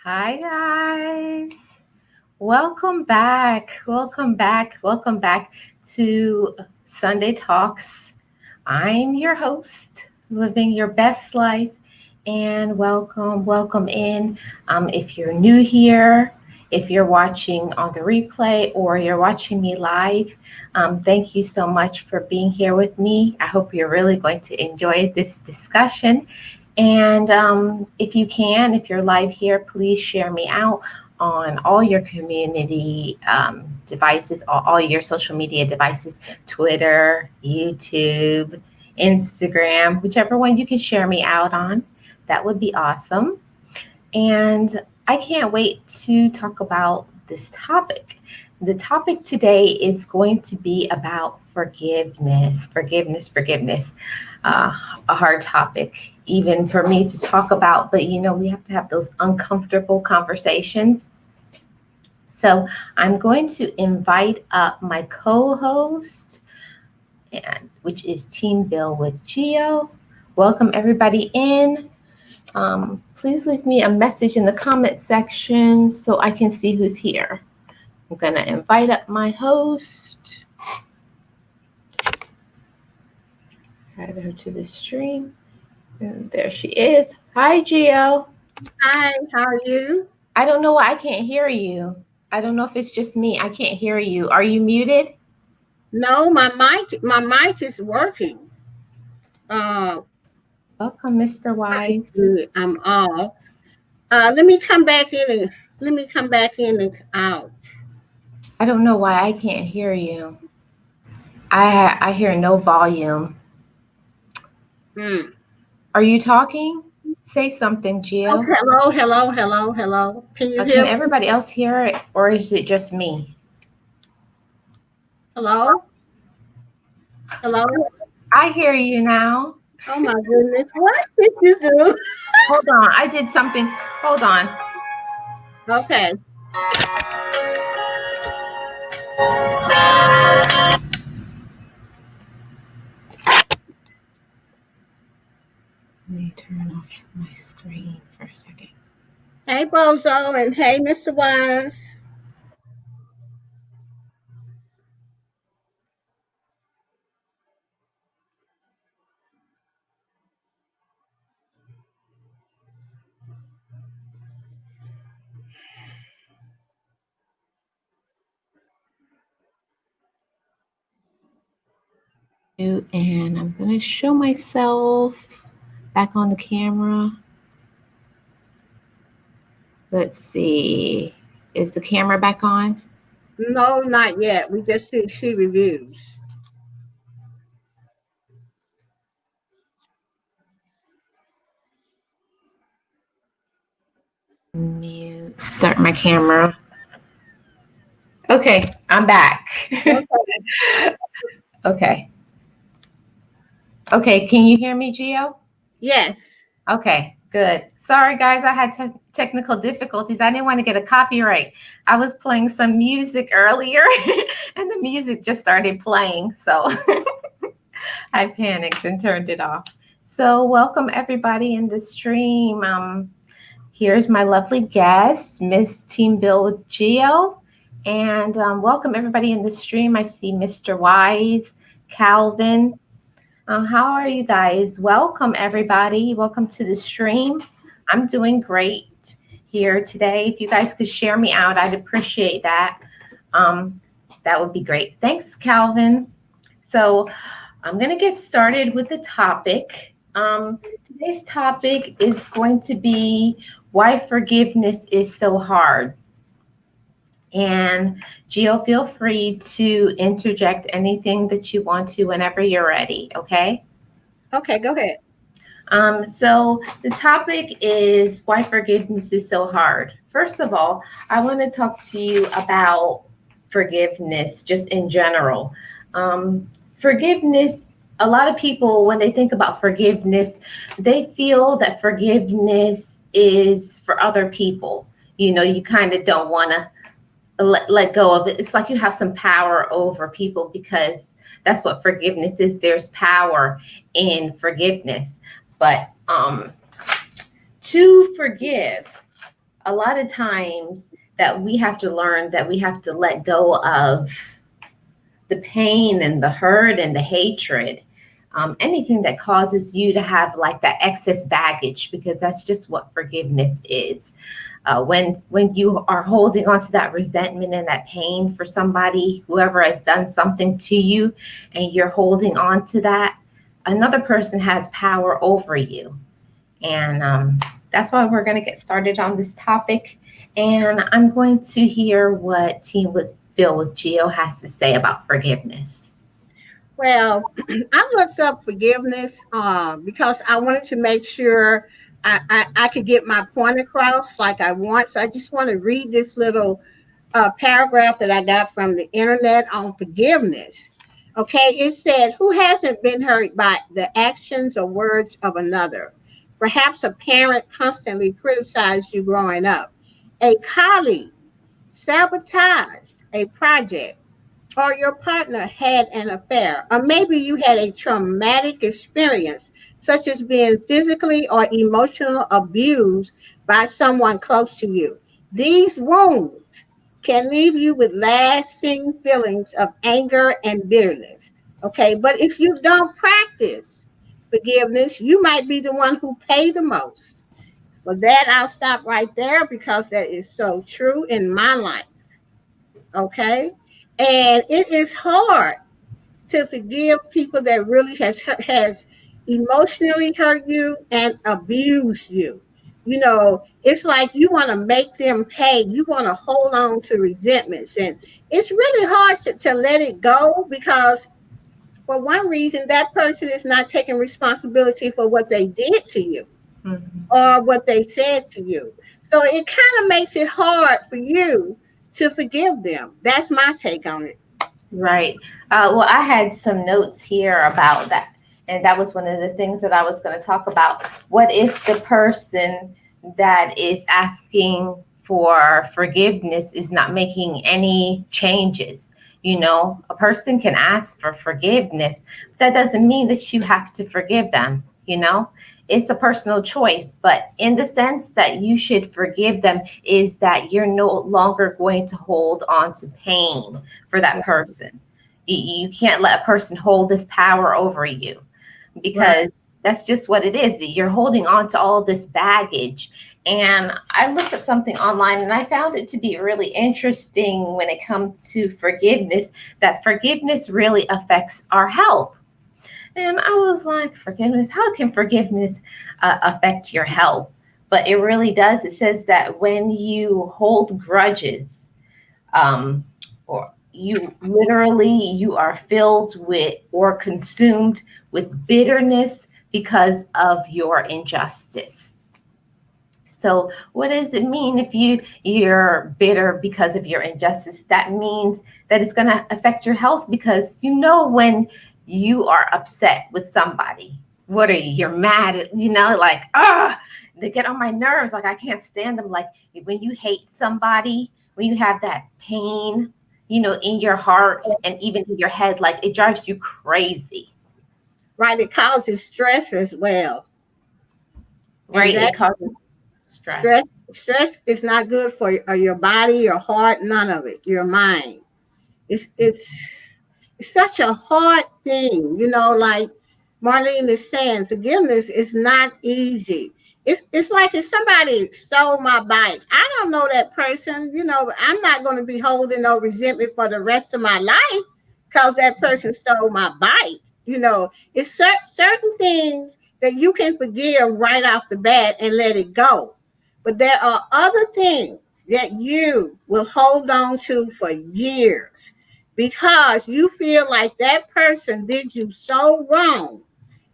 Hi, guys. Welcome back. Welcome back. Welcome back to Sunday Talks. I'm your host, living your best life, and welcome in. If you're new here, if you're watching on the replay or you're watching me live, thank you so much for being here with me. I hope you're really going to enjoy this discussion. And if you're live here, please share me out on all your community devices, all your social media devices, Twitter, YouTube, Instagram, whichever one you can share me out on. That would be awesome. And I can't wait to talk about this topic. The topic today is going to be about forgiveness, forgiveness. A hard topic, even for me to talk about, but we have to have those uncomfortable conversations. So I'm going to invite up my co-host, which is Team Bill with Geo. Welcome everybody in. Please leave me a message in the comment section so I can see who's here. I'm going to invite up my host. Add her to the stream. And there she is. Hi, Geo. Hi, how are you? I don't know why I can't hear you. I don't know if it's just me. I can't hear you. Are you muted? No, my mic is working. Welcome, Mr. Wise. I'm off. Let me come back in and out. I don't know why I can't hear you. I hear no volume. Hmm. Are you talking? Say something, Oh, Gio. hello. Can you Can hear me? everybody else hear it, or is it just me? Hello? Hello? I hear you now. Oh my goodness, what did you do? Hold on. I did something. Hold on. Okay. Let me turn off my screen for a second. Hey, Bozo, and hey, Mr. Wise. And I'm going to show myself back on the camera. Let's see. Is the camera back on? No, not yet. We just see she reviews. Mute. Start my camera. Okay, I'm back. Okay. Okay, can you hear me, Gio? Yes. Okay, good. Sorry, guys, I had technical difficulties. I didn't want to get a copyright. I was playing some music earlier, and the music just started playing, so I panicked and turned it off. So, welcome everybody in the stream. Here's my lovely guest, Miss Team Bill with Geo. And welcome everybody in the stream. I see Mr. Wise, Calvin. How are you guys? Welcome everybody. Welcome to the stream. I'm doing great here today. If you guys could share me out, I'd appreciate that. That would be great. Thanks, Calvin. So I'm going to get started with the topic. Today's topic is going to be why forgiveness is so hard. And Gio, feel free to interject anything that you want to whenever you're ready, okay? Okay, go ahead. So the topic is why forgiveness is so hard. First of all, I want to talk to you about forgiveness just in general. Forgiveness, a lot of people, when they think about forgiveness, they feel that forgiveness is for other people. You kind of don't want to let go of it. It's like you have some power over people because that's what forgiveness is. There's power in forgiveness. But to forgive, a lot of times that we have to learn that we have to let go of the pain and the hurt and the hatred, anything that causes you to have like that excess baggage, because that's just what forgiveness is. When you are holding on to that resentment and that pain for somebody, whoever has done something to you, and you're holding on to that, another person has power over you. And that's why we're going to get started on this topic. And I'm going to hear what Team with Bill with Geo has to say about forgiveness. Well, I looked up forgiveness because I wanted to make sure I could get my point across like I want. So I just want to read this little paragraph that I got from the internet on forgiveness. Okay, it said, who hasn't been hurt by the actions or words of another? Perhaps a parent constantly criticized you growing up, a colleague sabotaged a project, or your partner had an affair, or maybe you had a traumatic experience, such as being physically or emotional abused by someone close to you. These wounds can leave you with lasting feelings of anger and bitterness. Okay, but if you don't practice forgiveness, you might be the one who pay the most. Well, that I'll stop right there because that is so true in my life. Okay, and it is hard to forgive people that really has emotionally hurt you and abused you. You know, it's like you want to make them pay. You want to hold on to resentments, and it's really hard to let it go because for one reason that person is not taking responsibility for what they did to you Mhm. or what they said to you. So it kind of makes it hard for you to forgive them. That's my take on it. Right. Well, I had some notes here about that. And that was one of the things that I was going to talk about. What if the person that is asking for forgiveness is not making any changes? You know, a person can ask for forgiveness, but that doesn't mean that you have to forgive them. You know, it's a personal choice. But in the sense that you should forgive them, is that you're no longer going to hold on to pain for that person. You can't let a person hold this power over you, Right. because that's just what it is. You're holding on to all this baggage. And I looked at something online and I found it to be really interesting when it comes to forgiveness, that forgiveness really affects our health. And I was like, forgiveness, how can forgiveness affect your health? But it really does. It says that when you hold grudges, um, or you are filled with or consumed with bitterness because of your injustice. So what does it mean if you're bitter because of your injustice? That means that it's going to affect your health, because you know when you are upset with somebody, what are you? You're mad at, like, they get on my nerves, like I can't stand them. Like when you hate somebody, when you have that pain, in your heart and even in your head, like it drives you crazy, Right. It causes stress as well. And right? that It causes stress stress. stress is not good for your body, your heart, none of it, your mind. It's such a hard thing, like Marlene is saying, forgiveness is not easy. It's like if somebody stole my bike. I don't know that person, but I'm not going to be holding no resentment for the rest of my life because that person stole my bike. It's certain things that you can forgive right off the bat and let it go. But there are other things that you will hold on to for years because you feel like that person did you so wrong,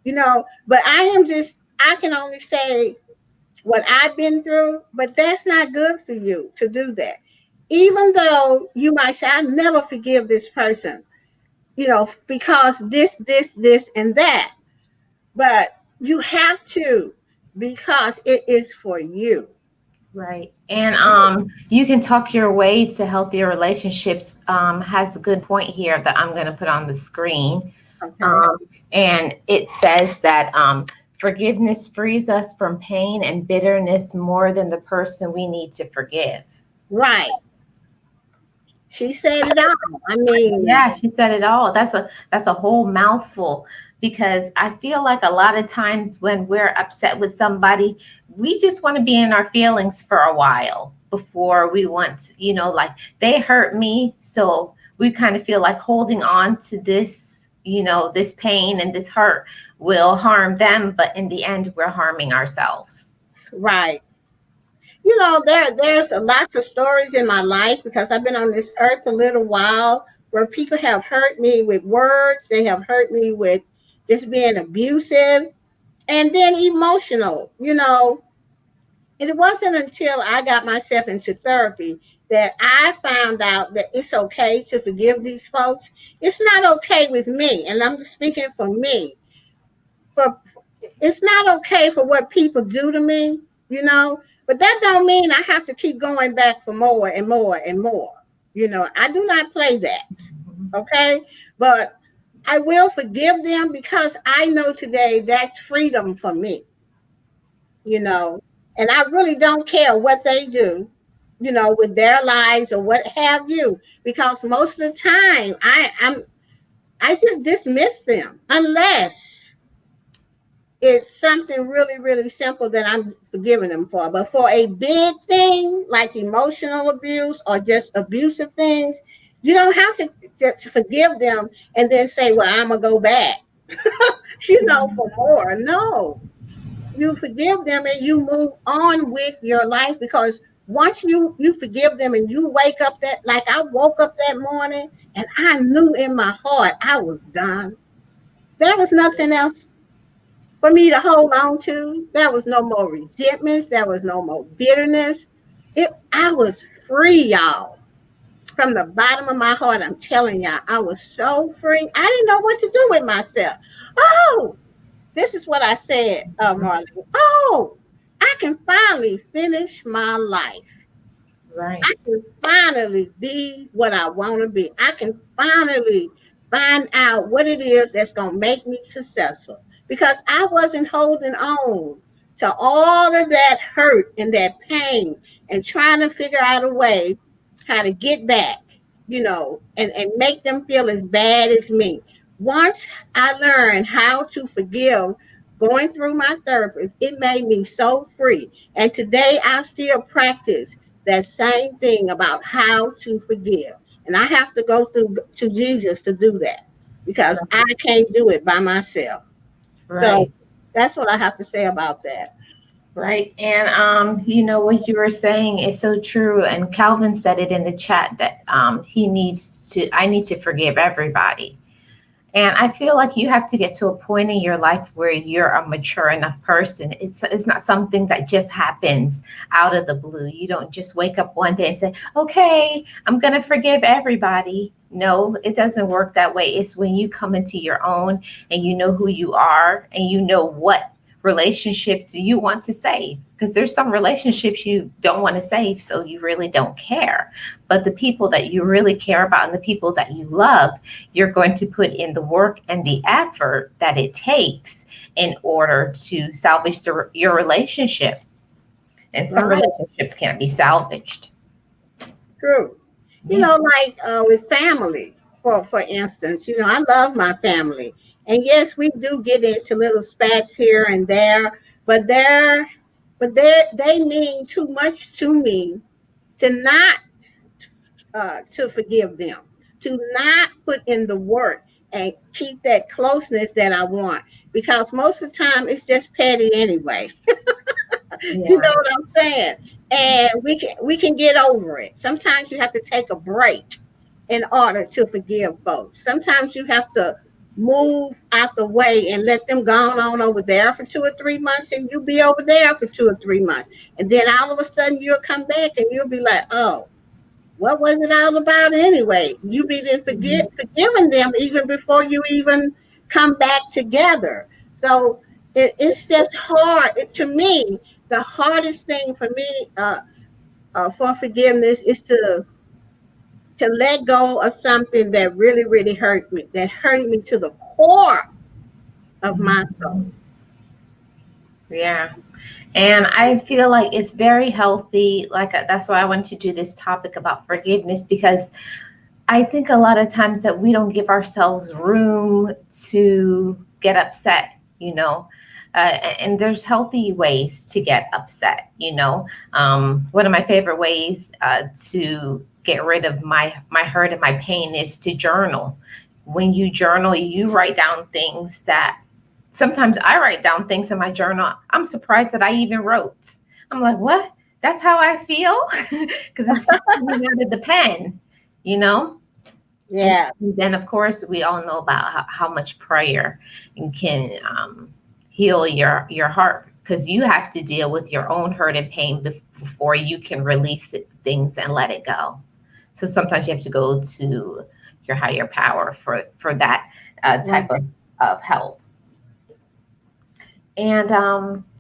but I can only say what I've been through, but that's not good for you to do that. Even though you might say, I never forgive this person, because this, and that, but you have to because it is for you. Right. And you can talk your way to healthier relationships. Has a good point here that I'm going to put on the screen. Okay. Um, and it says that Forgiveness frees us from pain and bitterness more than the person we need to forgive. Right. She said it all. I mean, Yeah, she said it all. That's a whole mouthful, because I feel like a lot of times when we're upset with somebody, we just want to be in our feelings for a while before we want, like they hurt me, so we kind of feel like holding on to this, this pain and this hurt will harm them, but in the end we're harming ourselves. right. There's lots of stories in my life because I've been on this earth a little while where people have hurt me with words, they have hurt me with just being abusive and then emotional. And it wasn't until I got myself into therapy that I found out that it's okay to forgive these folks. It's not okay with me, and I'm just speaking for me. For It's not okay for what people do to me, but that don't mean I have to keep going back for more and more and more. I do not play that. Okay. But I will forgive them because I know today that's freedom for me, you know, and I really don't care what they do, with their lives or what have you, because most of the time I just dismiss them unless it's something really, really simple that I'm forgiving them for. But for a big thing like emotional abuse or just abusive things, you don't have to just forgive them and then say, well, I'm going to go back, for more. No, you forgive them and you move on with your life because once you forgive them and you wake up that, like I woke up that morning and I knew in my heart I was done. There was nothing else for me to hold on to. There was no more resentments. There was no more bitterness. I was free, y'all. From the bottom of my heart, I'm telling y'all, I was so free. I didn't know what to do with myself. Oh, this is what I said, Marlene. Oh, I can finally finish my life. Right. I can finally be what I want to be. I can finally find out what it is that's going to make me successful because I wasn't holding on to all of that hurt and that pain and trying to figure out a way how to get back, and make them feel as bad as me. Once I learned how to forgive going through my therapist, it made me so free. And today I still practice that same thing about how to forgive. And I have to go through to Jesus to do that because I can't do it by myself. So Right. that's what I have to say about that. Right. And what you were saying is so true. And Calvin said it in the chat that I need to forgive everybody. And I feel like you have to get to a point in your life where you're a mature enough person. It's not something that just happens out of the blue. You don't just wake up one day and say, "Okay, I'm going to forgive everybody." No, it doesn't work that way. It's when you come into your own and you know who you are and you know what relationships you want to save, because there's some relationships you don't want to save, so you really don't care. But the people that you really care about and the people that you love, you're going to put in the work and the effort that it takes in order to salvage your relationship. And some Right. relationships can't be salvaged. True. Yeah. Like with family, for instance, I love my family. And yes, we do get into little spats here and there, but they mean too much to me to not to forgive them, to not put in the work and keep that closeness that I want. Because most of the time it's just petty anyway. You know Yeah. what I'm saying? And we can get over it. Sometimes you have to take a break in order to forgive folks. Sometimes you have to move out the way and let them go on over there for 2 or 3 months and you'll be over there for 2 or 3 months. And then all of a sudden you'll come back and you'll be like, oh, what was it all about anyway? You be then forgiving them even before you even come back together. So it's just hard. To me, the hardest thing for me for forgiveness is to let go of something that really, really hurt me, that hurted me to the core of my soul. Yeah. And I feel like it's very healthy. Like that's why I wanted to do this topic about forgiveness, because I think a lot of times that we don't give ourselves room to get upset, you know. And there's healthy ways to get upset, you know. One of my favorite ways to get rid of my hurt and my pain is to journal. When you journal, you write down things that sometimes I write down things in my journal. I'm surprised that I even wrote. I'm like, what? That's how I feel? Because it's just coming out of the pen, you know? And Yeah. then, of course, we all know about how much prayer can heal your heart, because you have to deal with your own hurt and pain before you can release things and let it go. So sometimes you have to go to your higher power for that type Right. of help. And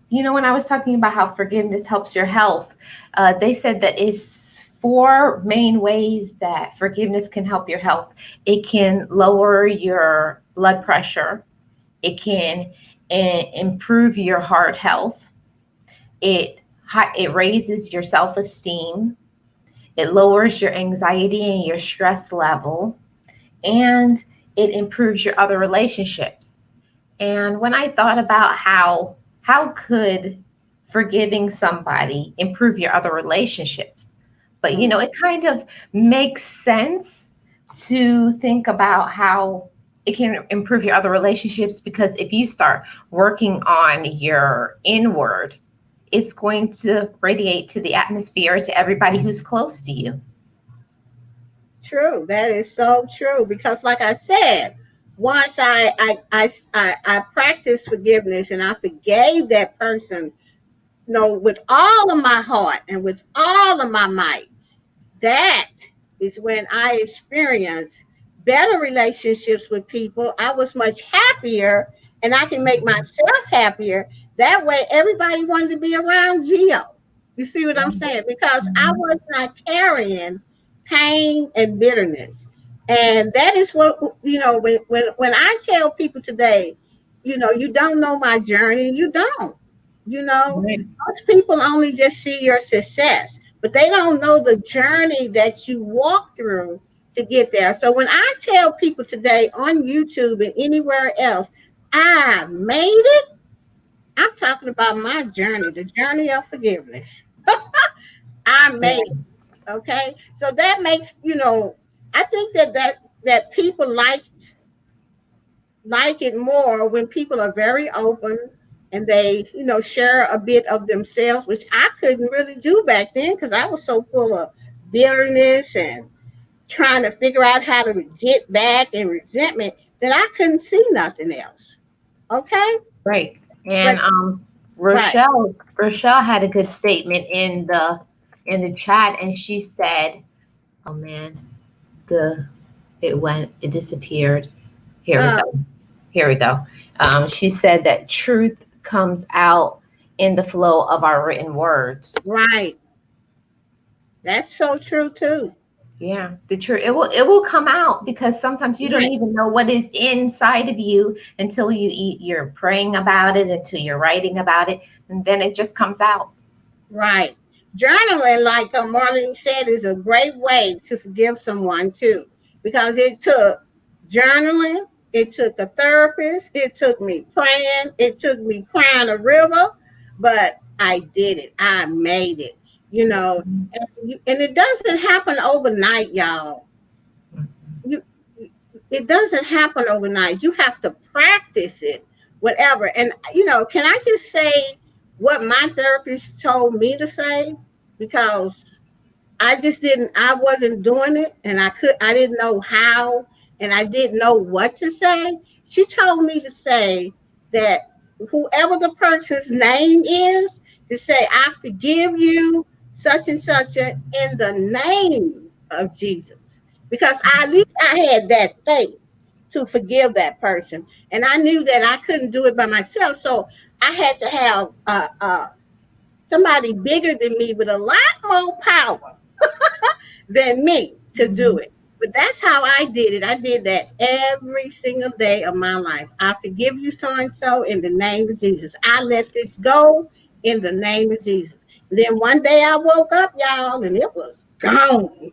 when I was talking about how forgiveness helps your health, they said that it's four main ways that forgiveness can help your health. It can lower your blood pressure. It can improve your heart health. It it raises your self esteem. It lowers your anxiety and your stress level, and it improves your other relationships. And when I thought about how could forgiving somebody improve your other relationships, but Mm. it kind of makes sense to think about how it can improve your other relationships, because if you start working on your inward, it's going to radiate to the atmosphere, to everybody who's close to you. True. That is so true. Because, like I said, once I practiced forgiveness and I forgave that person, with all of my heart and with all of my might, that is when I experienced better relationships with people. I was much happier and I can make myself happier. That way, everybody wanted to be around Gio. You see what I'm saying? Because I was not carrying pain and bitterness. And that is what, when I tell people today, you don't know my journey, you don't. Right. Most people only just see your success, but they don't know the journey that you walk through to get there. So when I tell people today on YouTube and anywhere else, I made it, I'm talking about my journey, the journey of forgiveness. I made it. Okay. So that makes, I think that people like it more when people are very open and they, share a bit of themselves, which I couldn't really do back then because I was so full of bitterness and trying to figure out how to get back and resentment that I couldn't see nothing else. Okay? Right. And But right. Rochelle had a good statement in the chat, and she said, "Oh man, the it disappeared. Here we Uh, go. Here we go." She said that truth comes out in the flow of our written words. right. That's so true too. Yeah, the truth, it will come out, because sometimes you don't Right. even know what is inside of you until you're praying about it, until you're writing about it, and then it just comes out. Right. Journaling, like Marlene said, is a great way to forgive someone too, because it took journaling, it took a therapist, it took me praying, it took me crying a river, but I did it. I made it. And it doesn't happen overnight, y'all. You, it doesn't happen overnight. You have to practice it, whatever. And can I just say what my therapist told me to say? Because I wasn't doing it and I didn't know how and I didn't know what to say. She told me to say that whoever the person's name is, to say, I forgive you, such and such, in the name of Jesus. Because at least I had that faith to forgive that person. And I knew that I couldn't do it by myself. So I had to have somebody bigger than me with a lot more power than me to do Mhm. it. But that's how I did it. I did that every single day of my life. I forgive you, so and so, in the name of Jesus. I let this go in the name of Jesus. And then one day I woke up, y'all, and it was gone.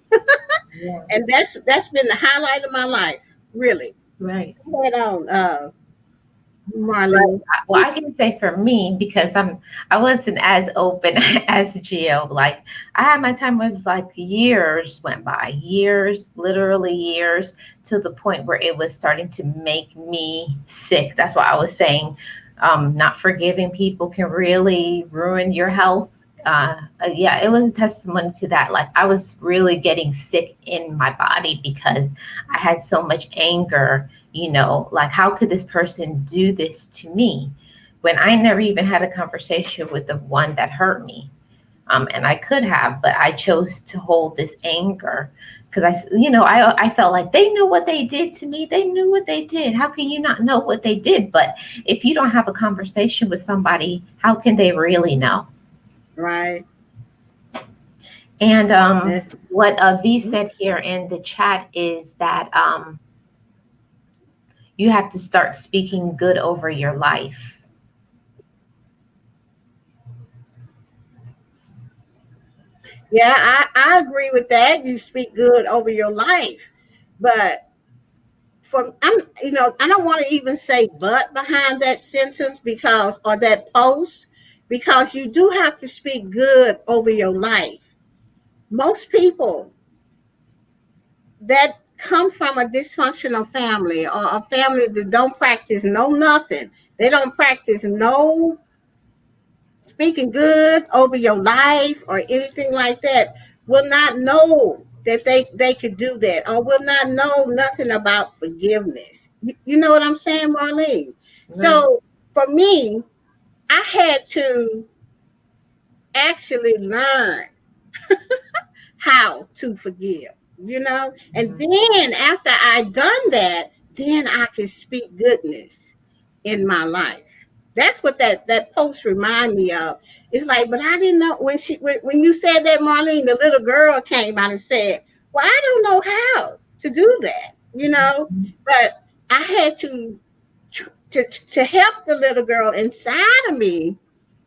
Yeah. And that's been the highlight of my life, really. Right. Go ahead on, Right. Marlene. Well, I can say for me because I wasn't as open as Gio. Like I had my time was like years went by, years, literally years, to the point where it was starting to make me sick. That's why I was saying, not forgiving people can really ruin your health. Yeah, it was a testimony to that. Like I was really getting sick in my body because I had so much anger, like how could this person do this to me when I never even had a conversation with the one that hurt me. And I could have, but I chose to hold this anger because I felt like they knew what they did to me. They knew what they did. How can you not know what they did? But if you don't have a conversation with somebody, how can they really know? Right. And Eh, what V said here in the chat is that you have to start speaking good over your life. Yeah, I agree with that. You speak good over your life. But I don't want to even say but behind that sentence because, or that post, because you do have to speak good over your life. Most people that come from a dysfunctional family or a family that don't practice no nothing, they don't practice no speaking good over your life or anything like that, will not know that they could do that, or will not know nothing about forgiveness. You know what I'm saying, Marlene? Right. So for me, I had to actually learn how to forgive, and Mhm. then after I done that, then I can speak goodness in my life. That's what that post remind me of. It's like, but I didn't know when you said that, Marlene, the little girl came out and said, well, I don't know how to do that, but I had to help the little girl inside of me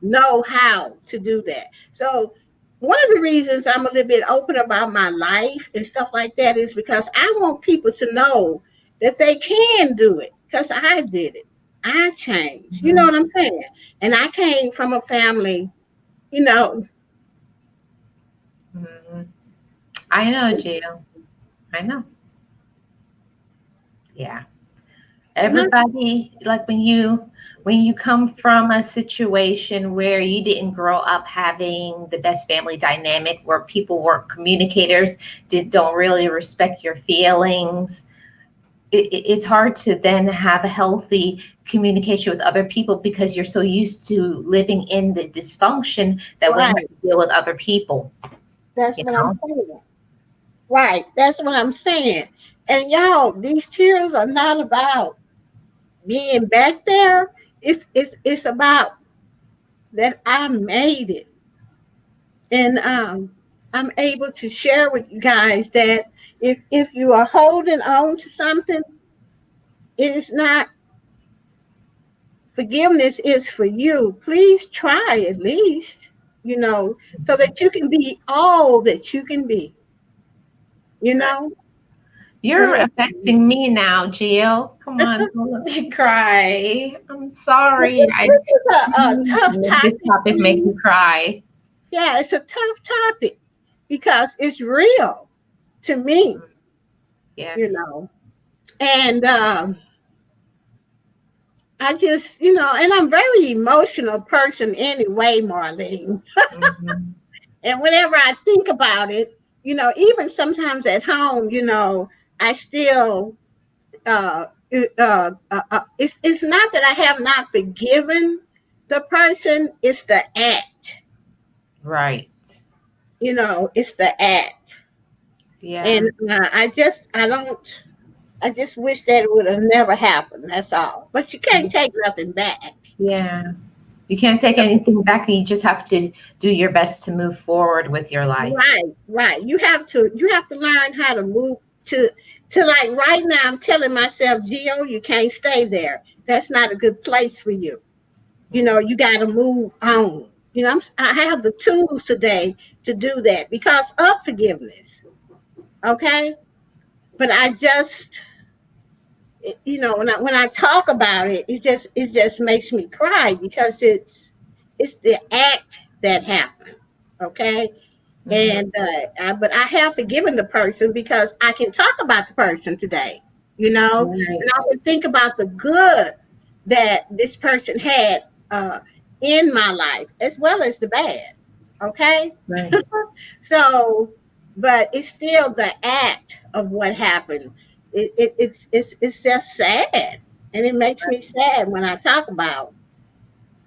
know how to do that. So one of the reasons I'm a little bit open about my life and stuff like that is because I want people to know that they can do it, because I did it. I changed. You know Mhm. what I'm saying? And I came from a family, you know, Mhm. I know, Jill. I know. Yeah. not Everybody, like when you come from a situation where you didn't grow up having the best family dynamic, where people weren't communicators, don't really respect your feelings, it's hard to then have a healthy communication with other people because you're so used to living in the dysfunction that when you have right. to deal with other people, That's you what I'm know. saying. Right. That's what I'm saying. And y'all, these tears are not about being back there. It's about that I made it. And I'm able to share with you guys that if you are holding on to something, it is not, forgiveness is for you. Please try at least, so that you can be all that you can be, you Right. know. Go You're ahead. affecting me now, Jill. Come on, don't let me cry. I'm sorry. I This is a didn't tough let this topic for topic make me. you cry. Yeah, it's a tough topic because it's real to me, you Yes. know. And I just, and I'm a very emotional person anyway, Marlene. Mhm. And whenever I think about it, even sometimes at home, I still, it's not that I have not forgiven the person, it's the act, Right. it's the act. Yeah. And I just wish that it would have never happened. That's all. But you can't take nothing back. Yeah. You can't take anything back. You just have to do your best to move forward with your life. Right, right. You have to learn how to move to like right now I'm telling myself, Gio, you can't stay there. That's not a good place for you. You got to move on. I have the tools today to do that because of forgiveness. Okay. But I just, when I talk about it, it just makes me cry because it's the act that happened. Okay. Mhm. But I have forgiven the person because I can talk about the person today, and Right. I can think about the good that this person had uh, in my life as well as the bad. Okay. Right. So, but it's still the act of what happened. It's just sad, and it makes me sad when I talk about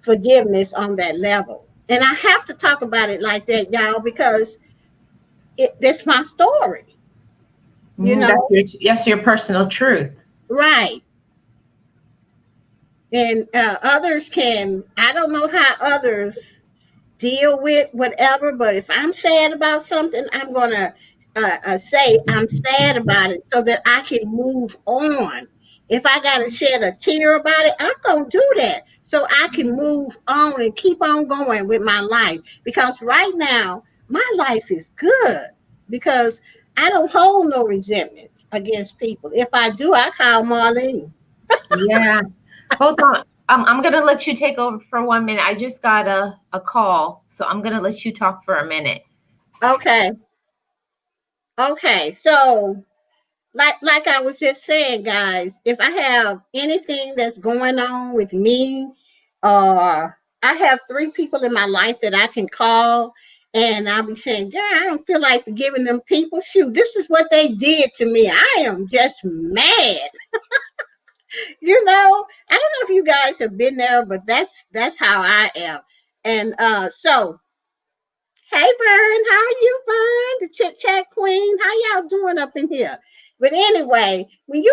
forgiveness on that level. And I have to talk about it like that, y'all, because that's my story. You Mhm. know, That's your personal truth. right? And others can. I don't know how others deal with whatever. But if I'm sad about something, I'm gonna say I'm sad about it so that I can move on. If I gotta shed a tear about it, I'm gonna do that so I can move on and keep on going with my life. Because right now, my life is good because I don't hold no resentments against people. If I do, I call Marlene. Yeah. Hold on. I'm gonna let you take over for 1 minute. I just got a call, so I'm gonna let you talk for a minute. Okay, okay. So like I was just saying, guys, if I have anything that's going on with me, or I have 3 people in my life that I can call, and I'll be saying, "Yeah, I don't feel like forgiving them people. Shoot, this is what they did to me. I am just mad." I don't know if you guys have been there, but that's how I am. And so hey, Vern, how are you, Vern? The chit chat queen. How y'all doing up in here? But anyway, when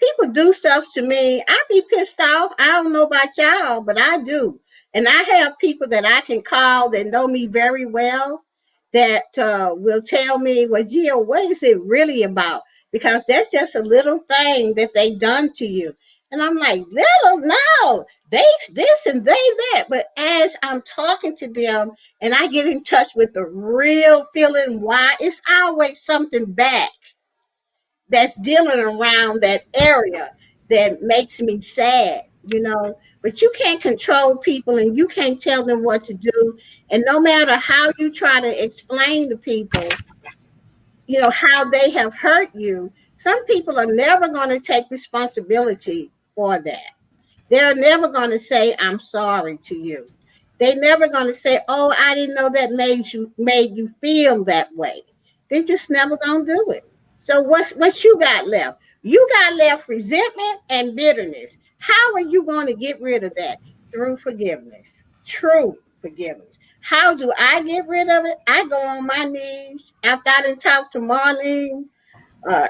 people do stuff to me, I be pissed off. I don't know about y'all, but I do. And I have people that I can call that know me very well that will tell me, well, Gio, what is it really about? Because that's just a little thing that they done to you. And I'm like, little, no, they this and they that. But as I'm talking to them and I get in touch with the real feeling why, it's always something back that's dealing around that area that makes me sad. But you can't control people and you can't tell them what to do. And no matter how you try to explain to people, how they have hurt you, some people are never going to take responsibility for that. They're never going to say, I'm sorry to you. They're never going to say, oh, I didn't know that made you feel that way. They just never going to do it. So what you got left? You got left resentment and bitterness. How are you going to get rid of that? Through forgiveness. True forgiveness. How do I get rid of it? I go on my knees after I done talked to Marlene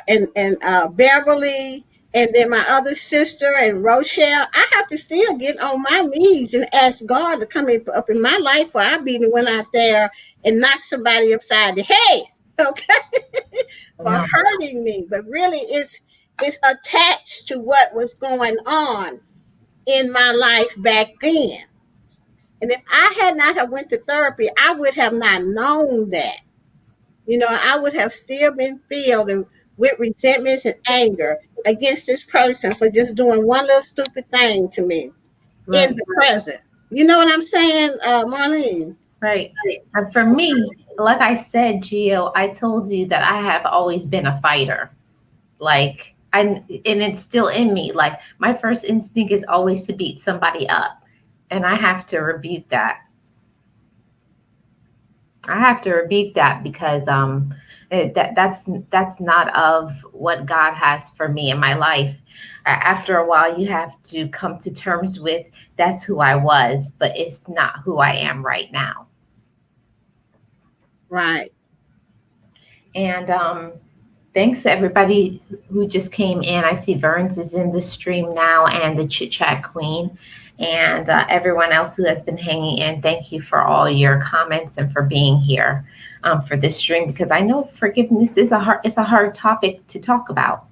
and Beverly, and then my other sister and Rochelle. I have to still get on my knees and ask God to come up in my life, or I be the one out there and knock somebody upside the head, okay, for No. hurting me. But really, it's attached to what was going on in my life back then. And if I had not have went to therapy, I would have not known that. I would have still been filled with resentments and anger against this person for just doing one little stupid thing to me in Right. the present. You know what I'm saying, Marlene? Right. And for me, like I said, Gio, I told you that I have always been a fighter. Like and it's still in me. Like my first instinct is always to beat somebody up. And I have to rebuke that. I have to rebuke that because that's not of what God has for me in my life. After a while, you have to come to terms with that's who I was, but it's not who I am right now. Right. And thanks to everybody who just came in. I see Verns is in the stream now and the Chit Chat Queen. And everyone else who has been hanging in, thank you for all your comments and for being here for this stream, because I know forgiveness is a hard topic to talk about.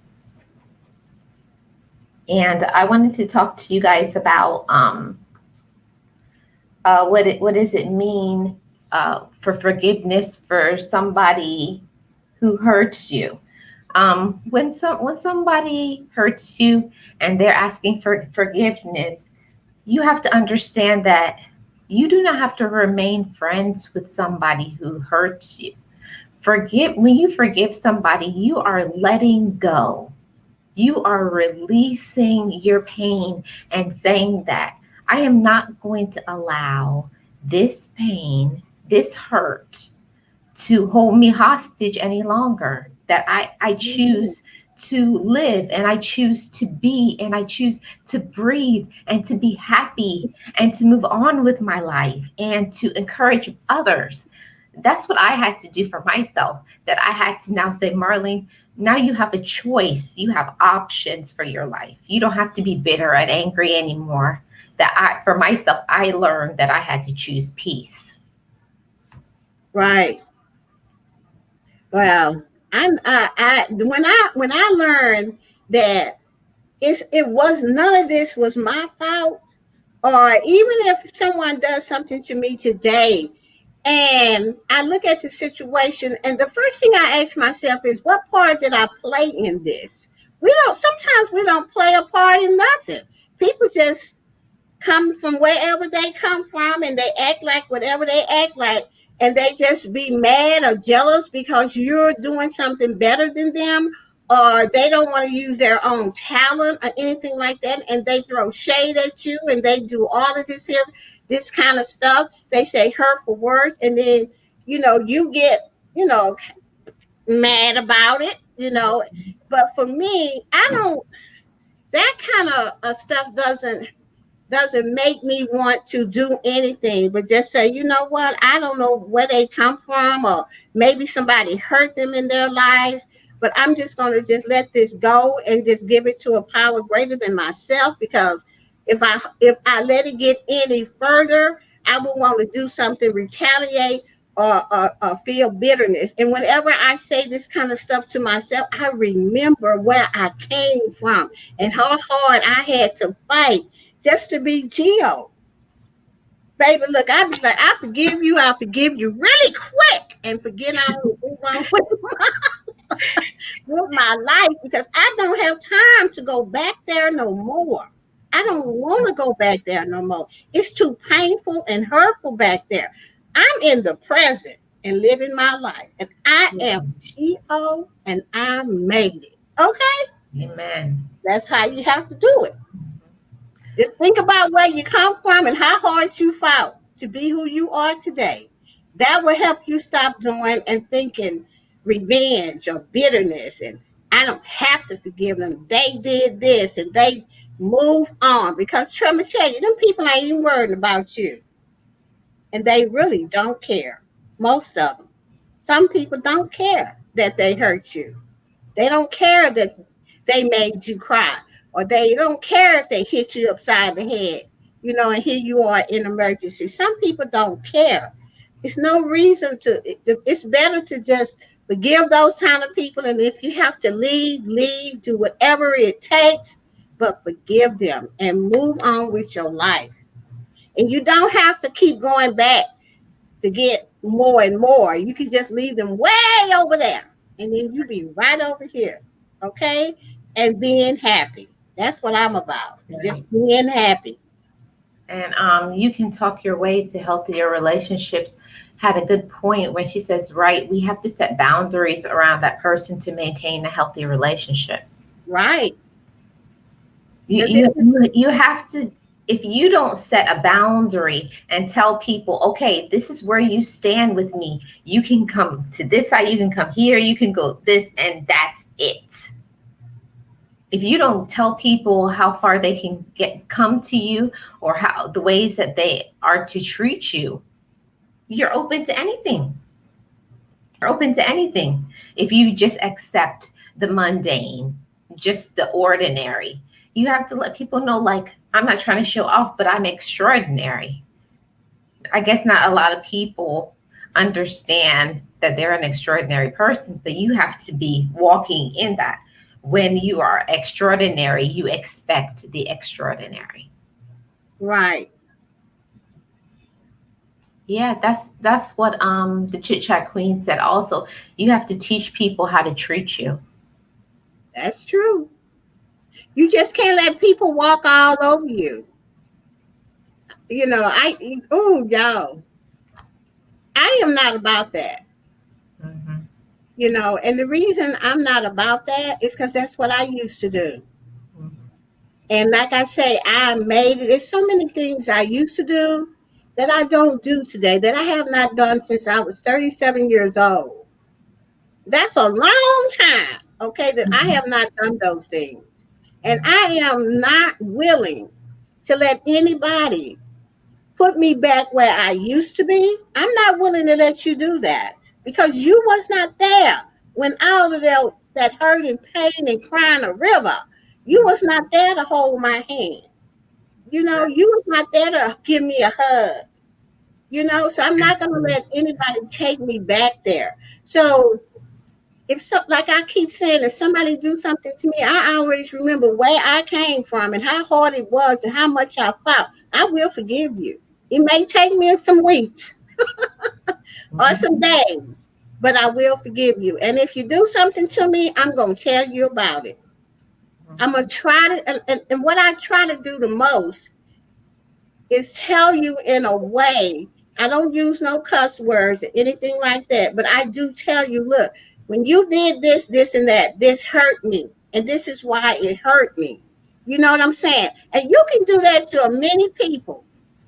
And I wanted to talk to you guys about what does it mean for forgiveness for somebody who hurts you. When somebody hurts you and they're asking for forgiveness, you have to understand that you do not have to remain friends with somebody who hurts you. Forgive When you forgive somebody, you are letting go. You are releasing your pain and saying that I am not going to allow this pain, this hurt to hold me hostage any longer. That I choose to live, and I choose to be, and I choose to breathe and to be happy and to move on with my life and to encourage others. That's what I had to do for myself. That I had to now say, Marlene, now you have a choice. You have options for your life. You don't have to be bitter and angry anymore. For myself, I learned that I had to choose peace. Right. Well, when I learned that it was none of this was my fault, or even if someone does something to me today, and I look at the situation, and the first thing I ask myself is, what part did I play in this? Sometimes we don't play a part in nothing. People just come from wherever they come from, and they act like whatever they act like, and they just be mad or jealous because you're doing something better than them, or they don't want to use their own talent or anything like that, and they throw shade at you, and they do all of this kind of stuff. They say hurtful words, and then you get you know mad about it. But for me, I don't, that kind of stuff doesn't make me want to do anything but just say, you know what, I don't know where they come from, or maybe somebody hurt them in their lives, but I'm just going to just let this go and just give it to a power greater than myself, because if I let it get any further, I will want to do something, retaliate, or feel bitterness. And whenever I say this kind of stuff to myself, I remember where I came from and how hard I had to fight just to be Geo. Baby, look, I be like, I forgive you really quick and forget on and move on with my life, because I don't have time to go back there no more. I don't want to go back there no more. It's too painful and hurtful back there. I'm in the present and living my life, and I am Geo, and I made it. Okay? Amen. That's how you have to do it. Just think about where you come from and how hard you fought to be who you are today. That will help you stop doing and thinking revenge or bitterness, and I don't have to forgive them. They did this, and they move on, because tell me, tell you, them people ain't even worried about you, and they really don't care. Most of them. Some people don't care that they hurt you. They don't care that they made you cry, or they don't care if they hit you upside the head, and here you are in emergency. Some people don't care. It's no reason it's better to just forgive those kind of people. And if you have to leave, leave, do whatever it takes, but forgive them and move on with your life. And you don't have to keep going back to get more and more. You can just leave them way over there, and then you be right over here, okay? And being happy. That's what I'm about. It's just being happy. And you can talk your way to healthier relationships. Had a good point when she says, right, we have to set boundaries around that person to maintain a healthy relationship. Right. You, 'Cause you have to, if you don't set a boundary and tell people, okay, this is where you stand with me. You can come to this side, you can come here, you can go this, and that's it. If you don't tell people how far they can come to you, or how the ways that they are to treat you, you're open to anything. You're open to anything if you just accept the mundane, just the ordinary. You have to let people know, like, I'm not trying to show off, but I'm extraordinary. I guess not a lot of people understand that they're an extraordinary person, but you have to be walking in that. When you are extraordinary, you expect the extraordinary. Right. Yeah, that's what the chit chat queen said. Also, you have to teach people how to treat you. That's true. You just can't let people walk all over you. Oh, y'all, I am not about that. Hmm. And the reason I'm not about that is because that's what I used to do. And like I say, I made it. There's so many things I used to do that I don't do today, that I have not done since I was 37 years old. That's a long time, okay, that I have Hmm. not done those things. And I am not willing to let anybody put me back where I used to be. I'm not willing to let you do that because you was not there when all of that hurt and pain and crying a river. You was not there to hold my hand. You was not there to give me a hug. So I'm not going to let anybody take me back there. So like I keep saying, if somebody do something to me, I always remember where I came from and how hard it was and how much I fought. I will forgive you. It may take me some weeks or some Hmm. days, but I will forgive you. And if you do something to me, I'm going to tell you about it. I'm going to try to, and what I try to do the most is tell you in a way. I don't use no cuss words or anything like that, but I do tell you, look, when you did this, this, and that, this hurt me, and this is why it hurt me. You know what I'm saying? And you can do that to many people.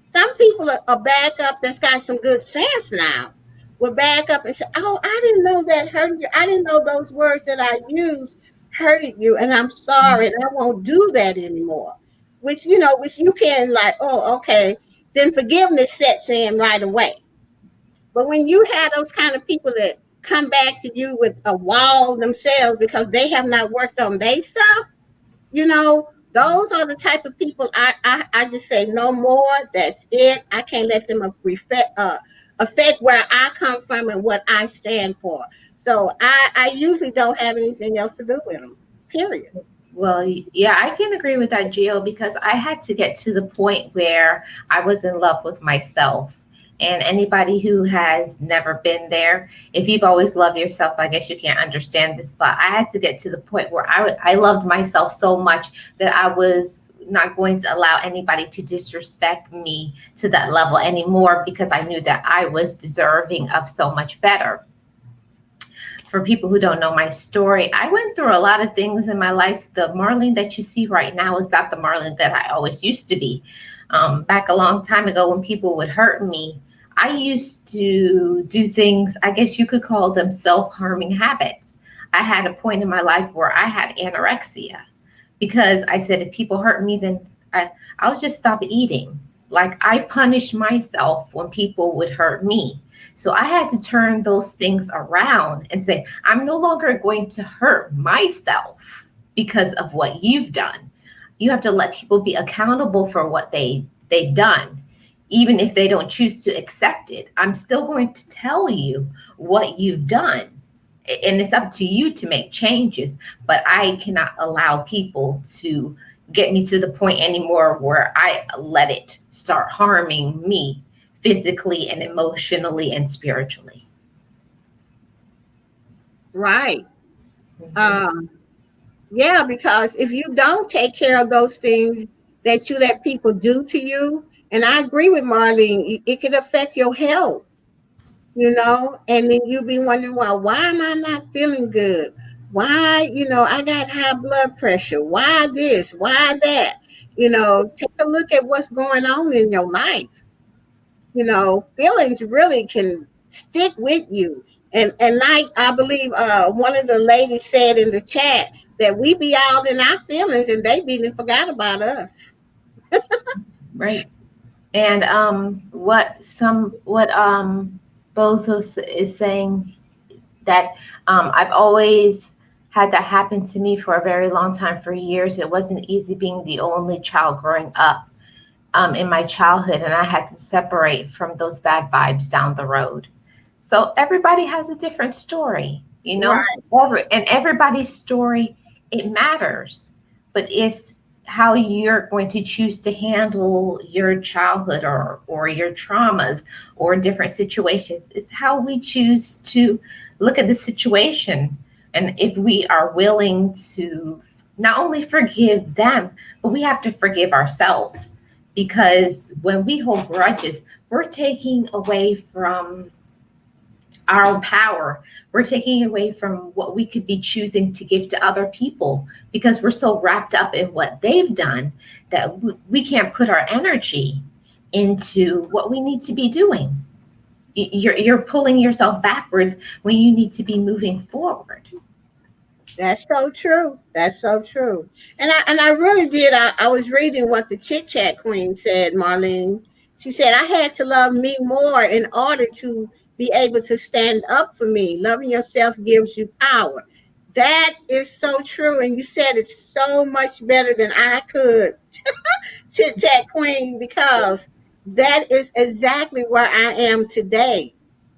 Some people are back up that's got some good sense now. Will back up and say, "Oh, I didn't know that hurt you. I didn't know those words that I used hurted you, and I'm sorry, and I won't do that anymore." Which you can like, oh, okay, then forgiveness sets in right away. But when you have those kind of people that come back to you with a wall themselves because they have not worked on their stuff, those are the type of people I just say no more. That's it. I can't let them affect where I come from and what I stand for. So I usually don't have anything else to do with them. Period. Well, yeah, I can agree with that, Gio, because I had to get to the point where I was in love with myself. And anybody who has never been there, if you've always loved yourself, I guess you can't understand this, but I had to get to the point where I loved myself so much that I was not going to allow anybody to disrespect me to that level anymore because I knew that I was deserving of so much better. For people who don't know my story, I went through a lot of things in my life. The Marlene that you see right now is not the Marlene that I always used to be. Back a long time ago, when people would hurt me, I used to do things, I guess you could call them self harming habits. I had a point in my life where I had anorexia because I said, if people hurt me, then I'll just stop eating. Like I punished myself when people would hurt me. So I had to turn those things around and say, I'm no longer going to hurt myself because of what you've done. You have to let people be accountable for what they've done. Even if they don't choose to accept it, I'm still going to tell you what you've done. And it's up to you to make changes, but I cannot allow people to get me to the point anymore where I let it start harming me physically and emotionally and spiritually. Right. Mhm. Um, Yeah, because if you don't take care of those things that you let people do to you, and I agree with Marlene, it could affect your health, and then you be wondering, well, why am I not feeling good? Why, I got high blood pressure. Why this? Why that? Take a look at what's going on in your life. Feelings really can stick with you. And like I believe one of the ladies said in the chat that we be all in our feelings and they be and forgot about us. Right. And what Bozo is saying, that I've always had that happen to me for a very long time, for years. It wasn't easy being the only child growing up in my childhood, and I had to separate from those bad vibes down the road. So everybody has a different story, you know, Right. and everybody's story, it matters, but it's how you're going to choose to handle your childhood or your traumas or different situations. It's how we choose to look at the situation, and if we are willing to not only forgive them, but we have to forgive ourselves, because when we hold grudges, we're taking away from our power. We're taking away from what we could be choosing to give to other people, because we're so wrapped up in what they've done that we can't put our energy into what we need to be doing. You're pulling yourself backwards when you need to be moving forward. That's so true. That's so true. And I really did. I was reading what the Chit Chat Queen said, Marlene. She said, I had to love me more in order to be able to stand up for me. Loving yourself gives you power. That is so true. And you said it so much better than I could, Chit Chat Queen, because that is exactly where I am today.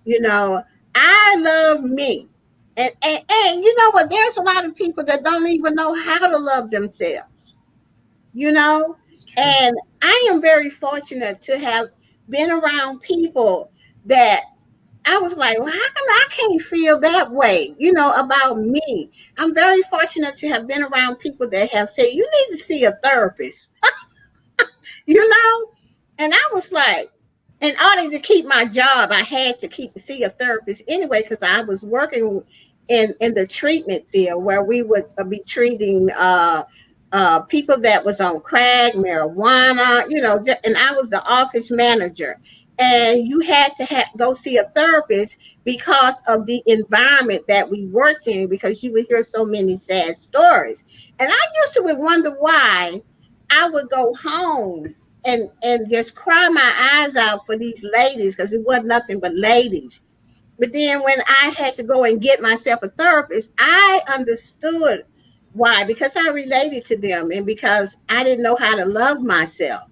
You know, I love me. And you know what? There's a lot of people that don't even know how to love themselves, you know? It's true. And I am very fortunate to have been around people that I was like, well, how come I can't feel that way, about me? I'm very fortunate to have been around people that have said, you need to see a therapist, you know? And I was like, in order to keep my job, I had to see a therapist anyway, because I was working in the treatment field where we would be treating people that was on crack, marijuana, and I was the office manager. And you had to go see a therapist because of the environment that we worked in, because you would hear so many sad stories. And I used to would wonder why I would go home and just cry my eyes out for these ladies, because it wasn't nothing but ladies. But then when I had to go and get myself a therapist, I understood why, because I related to them and because I didn't know how to love myself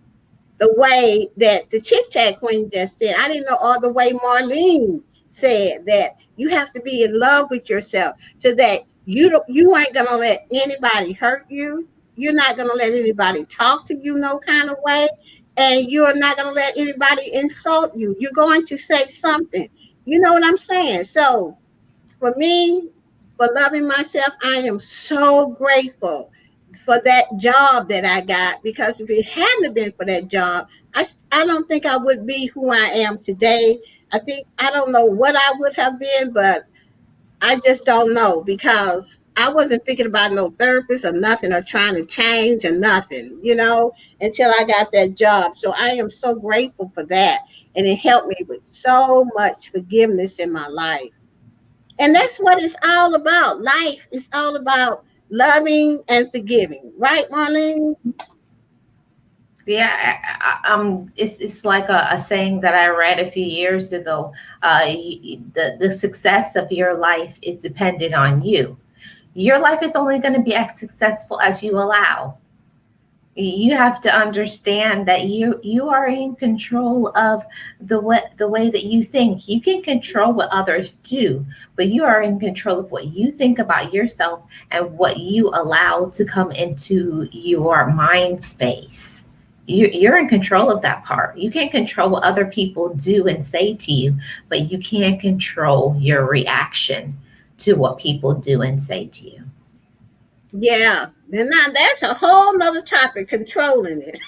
the way that the Chit Chat Queen just said. I didn't know, all the way Marlene said, that you have to be in love with yourself, so that you ain't gonna let anybody hurt you. You're not gonna let anybody talk to you no kind of way, and you're not gonna let anybody insult you. You're going to say something. You know what I'm saying? So for me, for loving myself, I am so grateful for that job that I got, because if it hadn't been for that job, I don't think I would be who I am today. I don't know what I would have been, but I just don't know, because I wasn't thinking about no therapist or nothing, or trying to change or nothing, until I got that job. So I am so grateful for that. And it helped me with so much forgiveness in my life. And that's what it's all about. Life is all about loving and forgiving. Right, Marlene? Yeah, it's like a saying that I read a few years ago. The success of your life is dependent on you. Your life is only going to be as successful as you allow. You have to understand that you are in control of the way that you think. You can control what others do, but you are in control of what you think about yourself and what you allow to come into your mind space. You're in control of that part. You can't control what other people do and say to you, but you can control your reaction to what people do and say to you. Yeah. And now that's a whole nother topic, controlling it.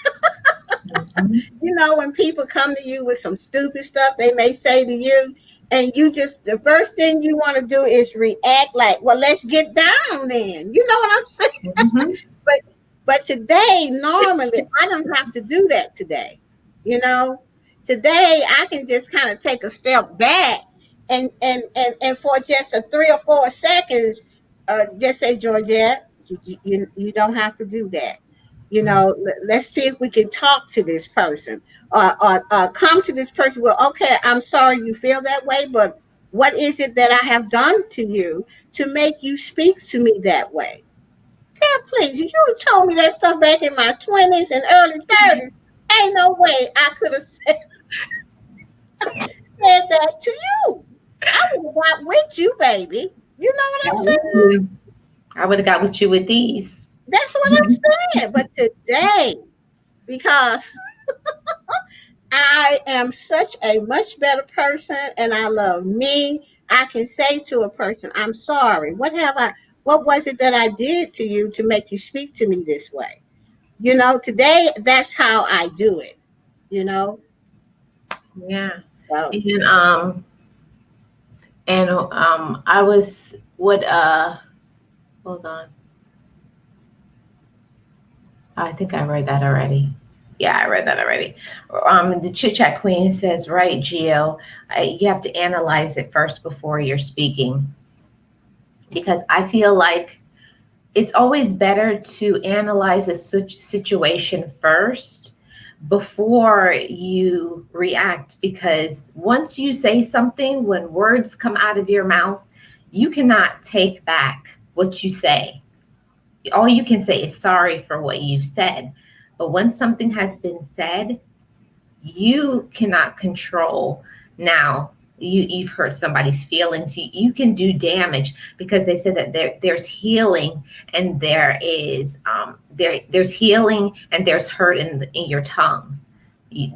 Mhm. When people come to you with some stupid stuff they may say to you, and the first thing you want to do is react like, well, let's get down then. You know what I'm saying? Mhm. But but today, normally, I don't have to do that today. You know, today I can just kind of take a step back, and for just a 3 or 4 seconds, just say, Georgette, you don't have to do that. Let's see if we can talk to this person, or come to this person. Well, okay, I'm sorry you feel that way, but What is it that I have done to you to make you speak to me that way? Yeah, please, you told me that stuff back in my 20s and early 30s. Ain't no way I could have said that to you. I would have got with you, baby. You know what I'm Got with saying? you. I would have got with you with these. That's what I'm saying. But today, because I am such a much better person and I love me, I can say to a person, I'm sorry. What was it that I did to you to make you speak to me this way? Today that's how I do it, you know. Yeah. So And I was what hold on. I think I read that already. Yeah, I read that already. The Chit Chat Queen says, right, Gio, you have to analyze it first before you're speaking. Because I feel like it's always better to analyze a situation first before you react. Because once you say something, when words come out of your mouth, you cannot take back what you say. All you can say is sorry for what you've said. But once something has been said, you cannot control now. You've hurt somebody's feelings. You can do damage because they said that there's healing and there's healing and there's hurt in your tongue.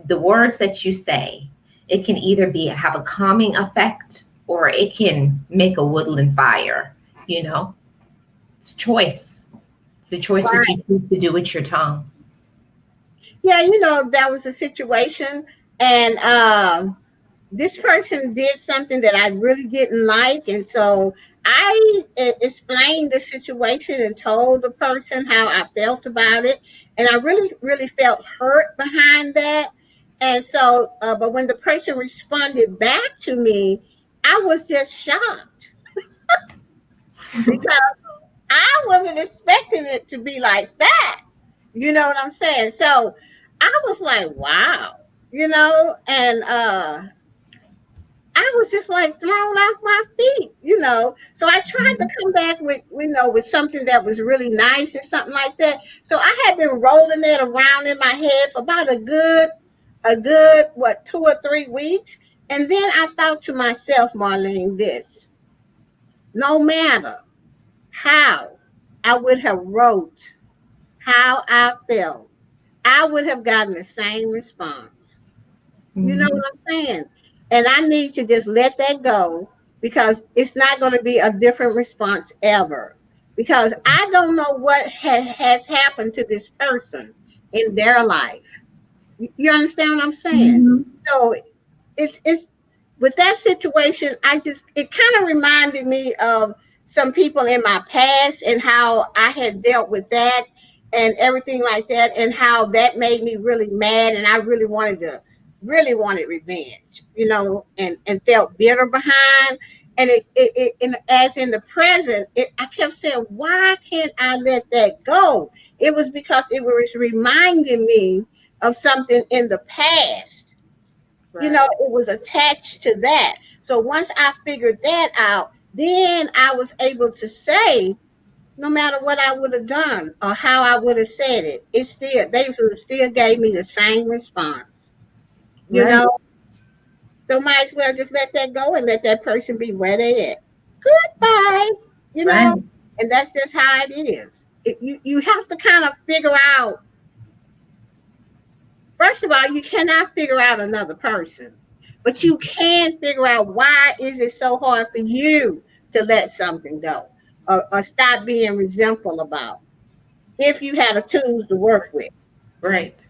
The words that you say, it can either be have a calming effect or it can make a woodland fire. You know, it's a choice. It's a choice what you right. choose to do with your tongue. Yeah, that was a situation, and this person did something that I really didn't like, and so I explained the situation and told the person how I felt about it, and I really, really felt hurt behind that. And so, but when the person responded back to me, I was just shocked because I wasn't expecting it to be like that. You know what I'm saying? So I was like, wow, and I was just like thrown off my feet. So I tried to come back with something that was really nice and something like that. So I had been rolling it around in my head for about a good what 2 or 3 weeks. And then I thought to myself, Marlene, this: no matter how I would have wrote how I felt, I would have gotten the same response. You know Mhm. what I'm saying? And I need to just let that go because it's not going to be a different response ever. Because I don't know what has happened to this person in their life. You understand what I'm saying? Mhm. So it's with that situation, it kind of reminded me of some people in my past and how I had dealt with that and everything like that, and how that made me really mad, and I really wanted revenge, and felt bitter behind. And and as in the present, I kept saying, why can't I let that go? It was because it was reminding me of something in the past. Right. It was attached to that. So once I figured that out, then I was able to say, no matter what I would have done or how I would have said it, they would have still gave me the same response. You Right. know, so might as well just let that go and let that person be where they at. Goodbye. You know, Right. and that's just how it is. You have to kind of figure out. First of all, you cannot figure out another person, but you can figure out why is it so hard for you to let something go or stop being resentful about if you had a tools to work with. Right.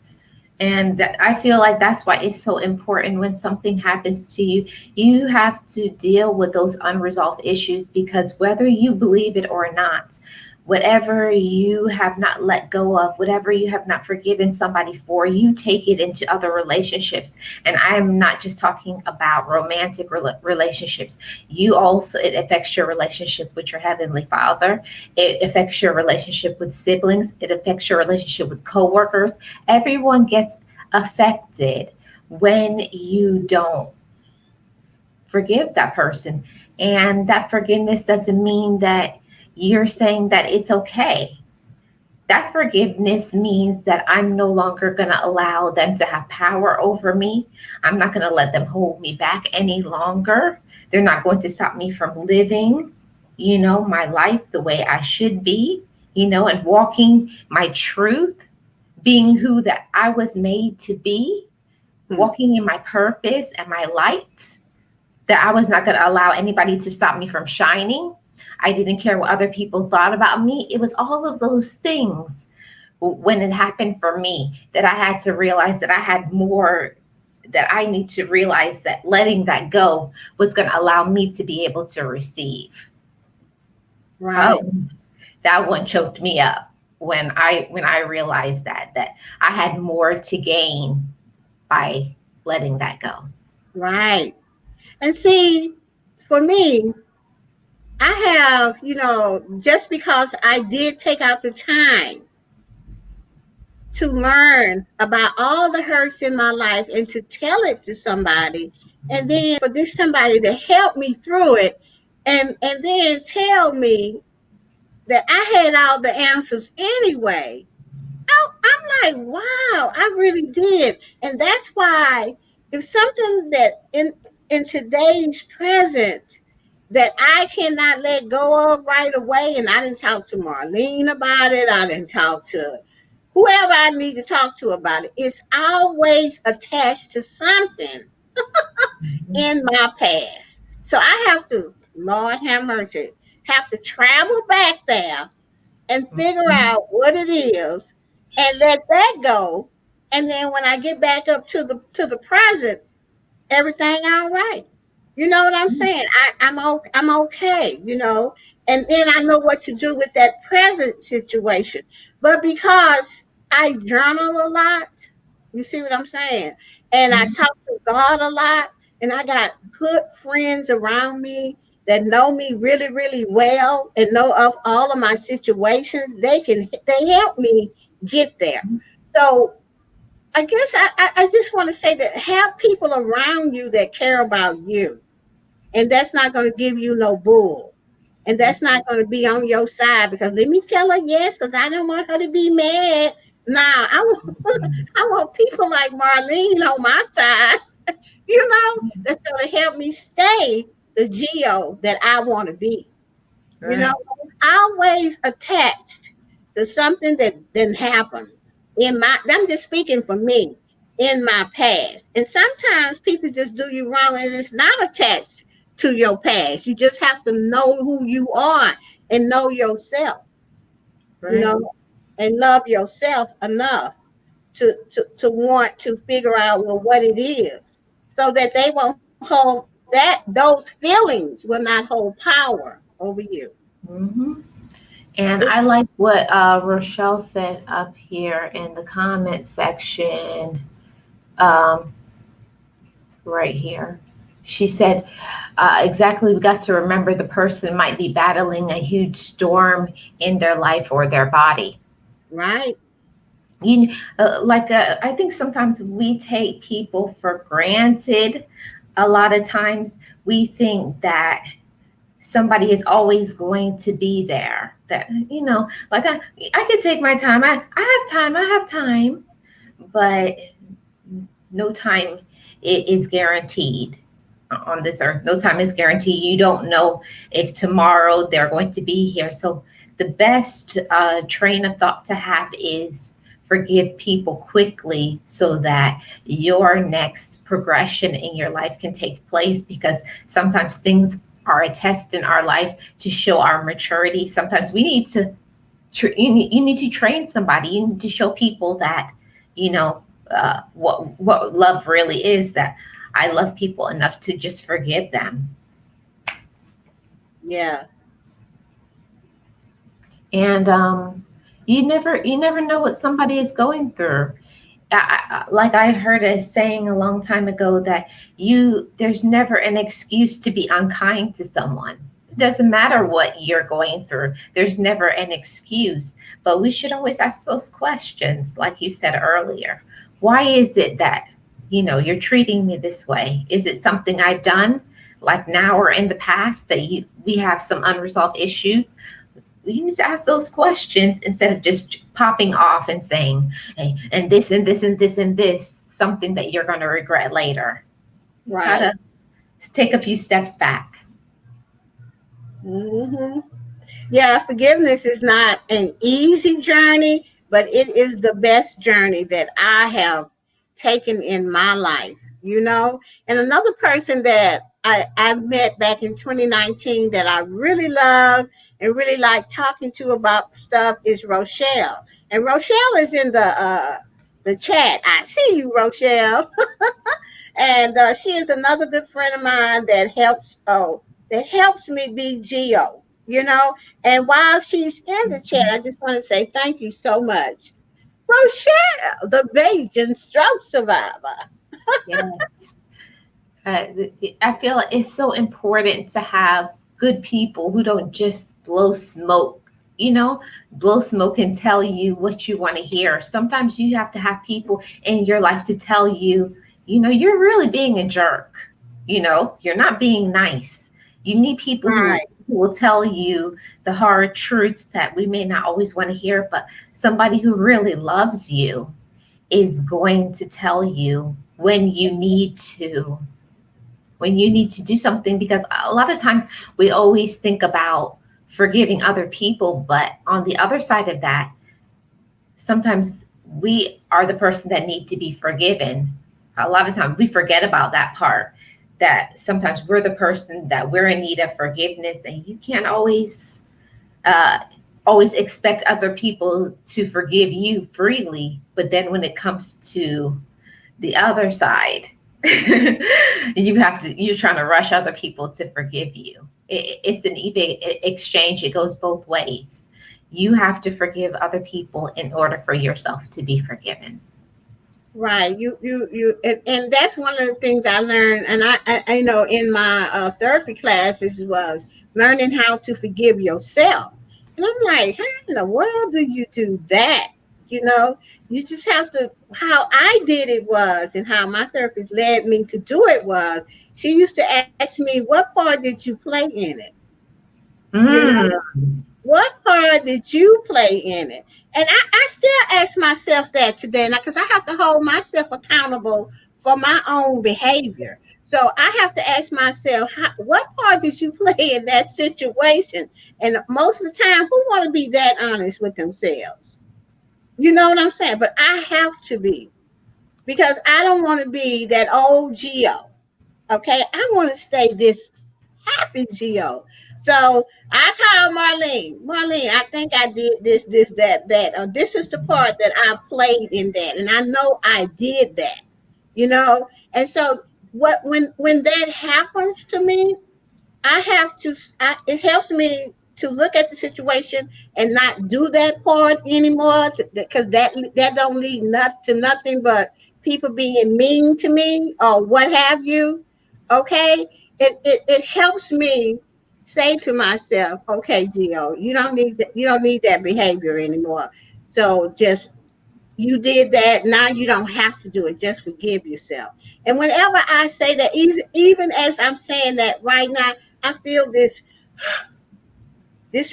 And I feel like that's why it's so important when something happens to you, you have to deal with those unresolved issues because whether you believe it or not, whatever you have not let go of, whatever you have not forgiven somebody for, you take it into other relationships. And I am not just talking about romantic relationships. You also, it affects your relationship with your Heavenly Father. It affects your relationship with siblings. It affects your relationship with coworkers. Everyone gets affected when you don't forgive that person. And that forgiveness doesn't mean that you're saying that it's okay. That forgiveness means that I'm no longer going to allow them to have power over me. I'm not going to let them hold me back any longer. They're not going to stop me from living, my life the way I should be, and walking my truth, being who that I was made to be, Hmm. walking in my purpose and my light, that I was not going to allow anybody to stop me from shining. I didn't care what other people thought about me. It was all of those things when it happened for me that I had to realize that I had more, that I need to realize that letting that go was going to allow me to be able to receive. Right. Oh, that one choked me up when I realized that I had more to gain by letting that go. Right. And see, for me, I have, just because I did take out the time to learn about all the hurts in my life and to tell it to somebody, and then for this somebody to help me through it, and then tell me that I had all the answers anyway. I'm like, wow, I really did. And that's why if something that in today's present that I cannot let go of right away, and I didn't talk to Marlene about it, I didn't talk to whoever I need to talk to about it, it's always attached to something in my past. So I have to, Lord have mercy, have to travel back there and figure Mhm. out what it is and let that go. And then when I get back up to the present, everything all right. You know what I'm saying? I'm okay, and then I know what to do with that present situation. But because I journal a lot, you see what I'm saying? And I Mhm. talk to God a lot, and I got good friends around me that know me really, really well and know of all of my situations. They help me get there. So I guess I just want to say that have people around you that care about you. And that's not going to give you no bull. And that's not going to be on your side because let me tell her yes, because I don't want her to be mad. Nah, I want people like Marlene on my side, that's going to help me stay the Geo that I want to be. Right. It's always attached to something that didn't happen I'm just speaking for me, in my past. And sometimes people just do you wrong and it's not attached to your past. You just have to know who you are and know yourself, you Right. know, and love yourself enough to want to figure out well what it is so that they won't hold that those feelings will not hold power over you. Hmm. And I like what Rochelle said up here in the comment section, um, right here. She said, exactly, we got to remember the person might be battling a huge storm in their life or their body. Right. I think sometimes we take people for granted. A lot of times we think that somebody is always going to be there. That, like I could take my time. I have time. I have time. But no time is guaranteed on this earth. No time is guaranteed. You don't know if tomorrow they're going to be here. So the best train of thought to have is forgive people quickly so that your next progression in your life can take place, because sometimes things are a test in our life to show our maturity. Sometimes we need to you need to train somebody. You need to show people that you know what love really is. That I love people enough to just forgive them. Yeah. And you never know what somebody is going through. Like I heard a saying a long time ago that there's never an excuse to be unkind to someone. It doesn't matter what you're going through. There's never an excuse, but we should always ask those questions, like you said earlier. Why is it that you're treating me this way? Is it something I've done? like now or in the past that we have some unresolved issues, you need to ask those questions instead of just popping off and saying, hey, and this and this and this and this, something that you're going to regret later. You Right. gotta take a few steps back. Hmm. Yeah, forgiveness is not an easy journey, but it is the best journey that I have taken in my life, you know. And another person that I met back in 2019 that I really love and really like talking to about stuff is Rochelle. And Rochelle is in the chat. I see you, Rochelle. And she is another good friend of mine that helps me be Geo, you know. And while she's in the chat, I just want to say thank you so much, Rochelle, the Bajan stroke survivor. Yes. Uh, I feel like it's so important to have good people who don't just blow smoke, you know, blow smoke and tell you what you want to hear. Sometimes you have to have people in your life to tell you, you're really being a jerk. You're not being nice. You need people who, Right, who will tell you the hard truths that we may not always want to hear, but somebody who really loves you is going to tell you when you need to do something, because a lot of times we always think about forgiving other people, but on the other side of that, sometimes we are the person that need to be forgiven. A lot of times we forget about that part, that sometimes we're the person that we're in need of forgiveness, and you can't uh, always expect other people to forgive you freely, but then when it comes to the other side, you're trying to rush other people to forgive you. It's an even exchange. It goes both ways. You have to forgive other people in order for yourself to be forgiven. right. And that's one of the things I learned. And I know in my therapy classes was learning how to forgive yourself. And I'm like, how in the world do you do that? You know, you just have to. How I did it was, and how my therapist led me to do it was, she used to ask me, "What part did you play in it?" You know, Mm, what part did you play in it? And I still ask myself that today, because I have to hold myself accountable for my own behavior. So I have to ask myself, what part did you play in that situation? And most of the time, who want to be that honest with themselves? You know what I'm saying? But I have to be, because I don't want to be that old Geo. Okay, I want to stay this happy Geo. So I called Marlene. Marlene, I think I did this, that, that. This is the part that I played in that, and I know I did that. You know, and so when that happens to me, I have to. It helps me to look at the situation and not do that part anymore, because that don't lead to nothing but people being mean to me or what have you. Okay, it helps me say to myself, okay, Gio, you don't need that behavior anymore. So just, you did that, now you don't have to do it. Just forgive yourself. And whenever I say that, even as I'm saying that right now, I feel this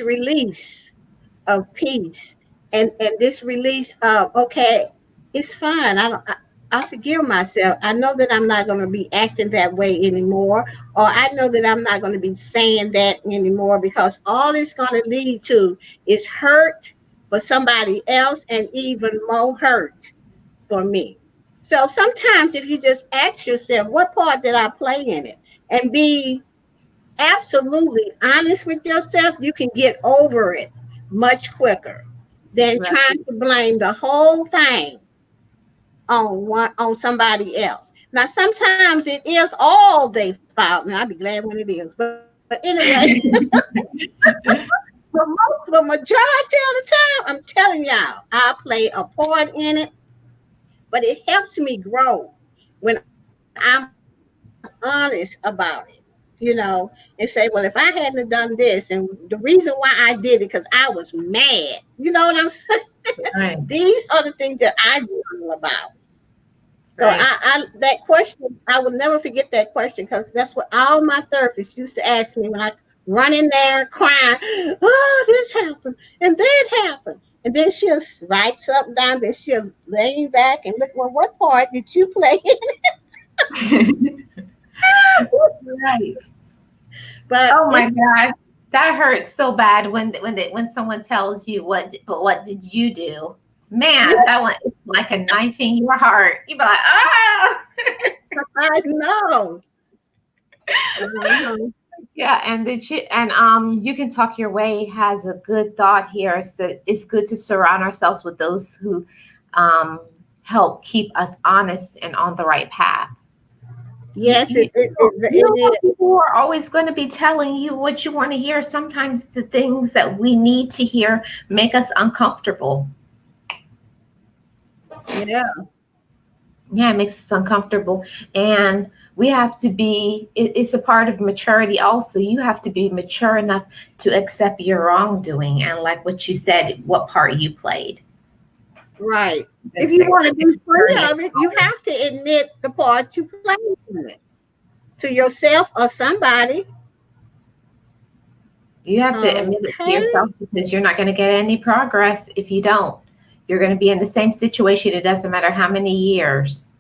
release of peace, and this release of, okay, it's fine. I forgive myself. I know that I'm not going to be acting that way anymore, or I know that I'm not going to be saying that anymore, because all it's going to lead to is hurt for somebody else, and even more hurt for me. So sometimes if you just ask yourself, what part did I play in it? And be absolutely honest with yourself, you can get over it much quicker than right. trying to blame the whole thing on somebody else. Now sometimes it is all their fault, and I'll be glad when it is. But anyway, the majority of the time, I'm telling y'all, I play a part in it, but it helps me grow when I'm honest about it, and say, well, if I hadn't have done this, and the reason why I did it, because I was mad, you know what I'm saying? Right. These are the things that I journal about. So Right. I that question, I will never forget that question because that's what all my therapists used to ask me when I run in there crying, oh, this happened and that happened. And then she'll write something down, then she'll lean back and look, well, what part did you play? Right. But Oh my it's God. That hurts so bad when someone tells you what did you do? Man, yeah, that one is like a knife in your heart. You be like, ah. I know. Uh-huh. Yeah, and you can talk your way has a good thought here. Is that it's good to surround ourselves with those who um help keep us honest and on the right path. You, Yes, you, you it don't is. want people who are always going to be telling you what you want to hear. Sometimes the things that we need to hear make us uncomfortable. Yeah. Yeah, it makes us uncomfortable. And we have to be, it's a part of maturity also. You have to be mature enough to accept your wrongdoing and, like what you said, what part you played. Right. If It's you a, want to it's be a free journey. of it, you have to admit the part you played in it to yourself or somebody. You have to admit it to Okay. yourself because you're not going to get any progress if you don't. You're going to be in the same situation. It doesn't matter how many years.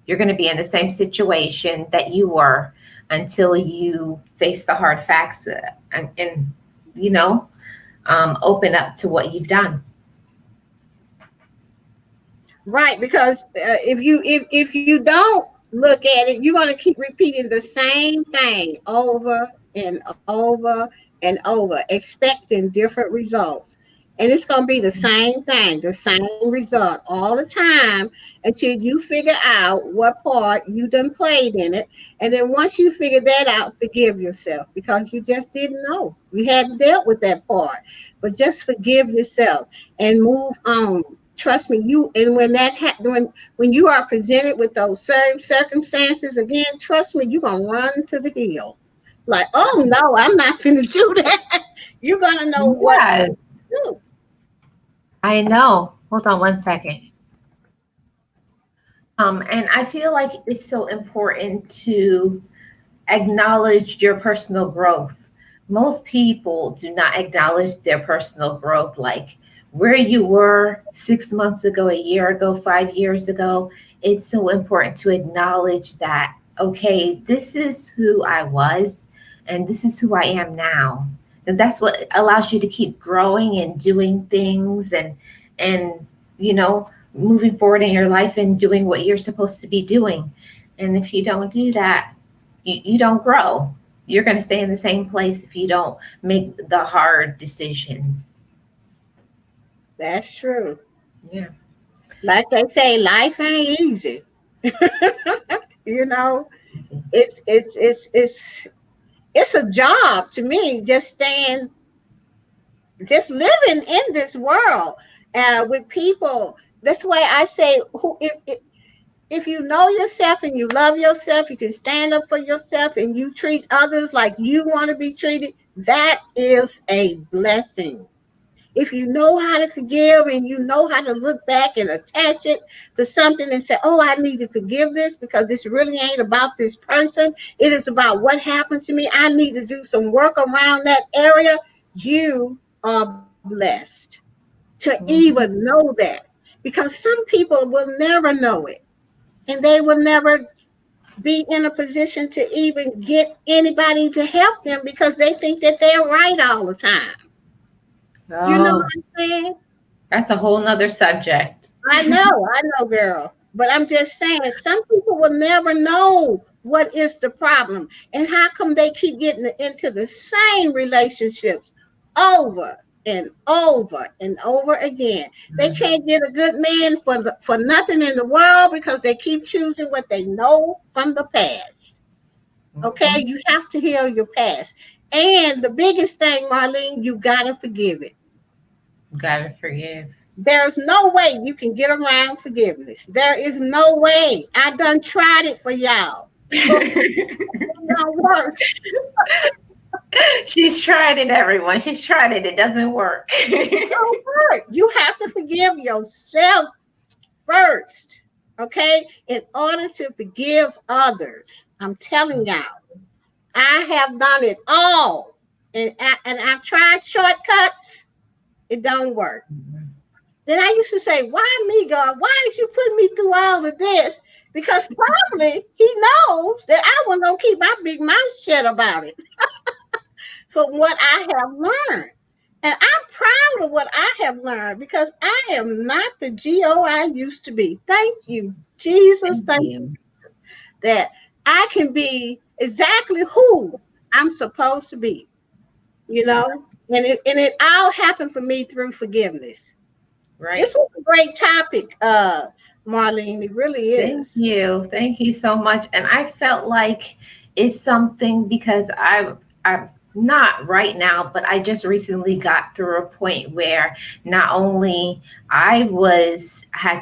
You're going to be in the same situation that you were until you face the hard facts and you know, open up to what you've done. Right, because if you don't look at it, you're going to keep repeating the same thing over and over and over, expecting different results. And it's going to be the same thing, the same result all the time until you figure out what part you done played in it. And then once you figure that out, forgive yourself because you just didn't know. You hadn't dealt with that part. But just forgive yourself and move on. Trust me, you and when that when you are presented with those certain circumstances again, trust me, you're gonna run to the hill. Like, oh no, I'm not gonna do that. You're gonna know what Yes, to do. I know. Hold on one second. And I feel like it's so important to acknowledge your personal growth. Most people do not acknowledge their personal growth, like where you were 6 months ago, a year ago, 5 years ago. It's so important to acknowledge that, okay, this is who I was and this is who I am now. And that's what allows you to keep growing and doing things and you know, moving forward in your life and doing what you're supposed to be doing. And if you don't do that, you don't grow. You're going to stay in the same place if you don't make the hard decisions. That's true. Yeah. Like they say, life ain't easy. You know, it's a job to me just staying just living in this world with people. That's why I say, who if you know yourself and you love yourself, you can stand up for yourself and you treat others like you want to be treated. That is a blessing. If you know how to forgive and you know how to look back and attach it to something and say, oh, I need to forgive this because this really ain't about this person. It is about what happened to me. I need to do some work around that area. You are blessed to even Mhm. know that because some people will never know it and they will never be in a position to even get anybody to help them because they think that they're right all the time. You know Oh, what I'm saying? that's a whole nother subject. I know, girl. But I'm just saying, some people will never know what is the problem and how come they keep getting into the same relationships over and over and over again. They can't get a good man for nothing in the world because they keep choosing what they know from the past. Okay, Mhm. you have to heal your past. And the biggest thing, Marlene, you gotta forgive it. Gotta forgive. There's no way you can get around forgiveness. There is no way. I done tried it for y'all. It don't work. She's tried it, everyone. She's tried it. It doesn't work. It don't work. You have to forgive yourself first. Okay, in order to forgive others. I'm telling y'all, I have done it all, and I've tried shortcuts. It don't work. Then I used to say, "Why me, God? Why did you put me through all of this?" Because probably He knows that I wasn't gonna keep my big mouth shut about it. From what I have learned. And I'm proud of what I have learned because I am not the GO I used to be. Thank you, Jesus. Thank Thank you you. that I can be exactly who I'm supposed to be, you know? And it all happened for me through forgiveness. This Right. was a great topic, Marlene. It really Thank is. you. Thank you so much. And I felt like it's something because I'm not right now, but I just recently got through a point where not only had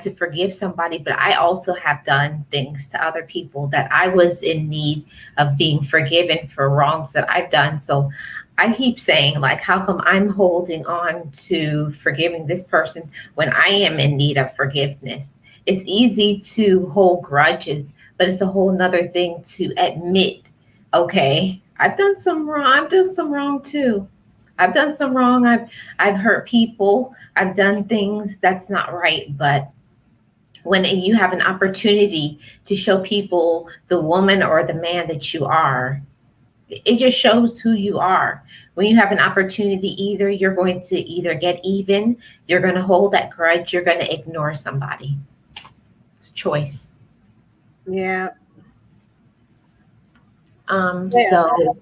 to forgive somebody, but I also have done things to other people that I was in need of being forgiven for wrongs that I've done. So I keep saying, like, how come I'm holding on to forgiving this person when I am in need of forgiveness? It's easy to hold grudges, but it's a whole nother thing to admit, okay, I've done some wrong. I've done some wrong too. I've done some wrong. I've hurt people. I've done things that's not right. But when you have an opportunity to show people the woman or the man that you are, it just shows who you are. When you have an opportunity, either you're going to either get even, you're going to hold that grudge, you're going to ignore somebody. It's a choice. Yeah. Yeah. So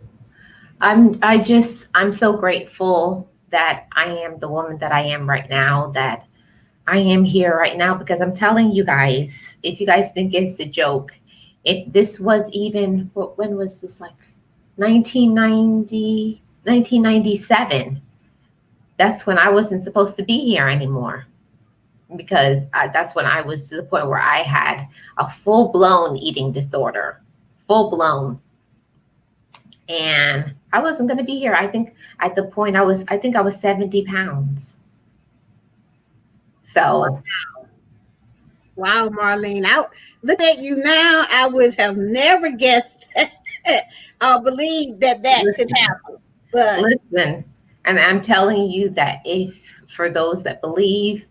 I'm so grateful that I am the woman that I am right now, that I am here right now because I'm telling you guys, if you guys think it's a joke, if this was even when was this, like 1990, 1997? That's when I wasn't supposed to be here anymore because that's when I was to the point where I had a full blown eating disorder, full blown. And I wasn't going to be here. I think at the point I think I was 70 pounds. Wow, So wow, Marlene. Look at you now. I would have never guessed or believed that that could listen, happen. But listen, and I'm telling you that if for those that believe,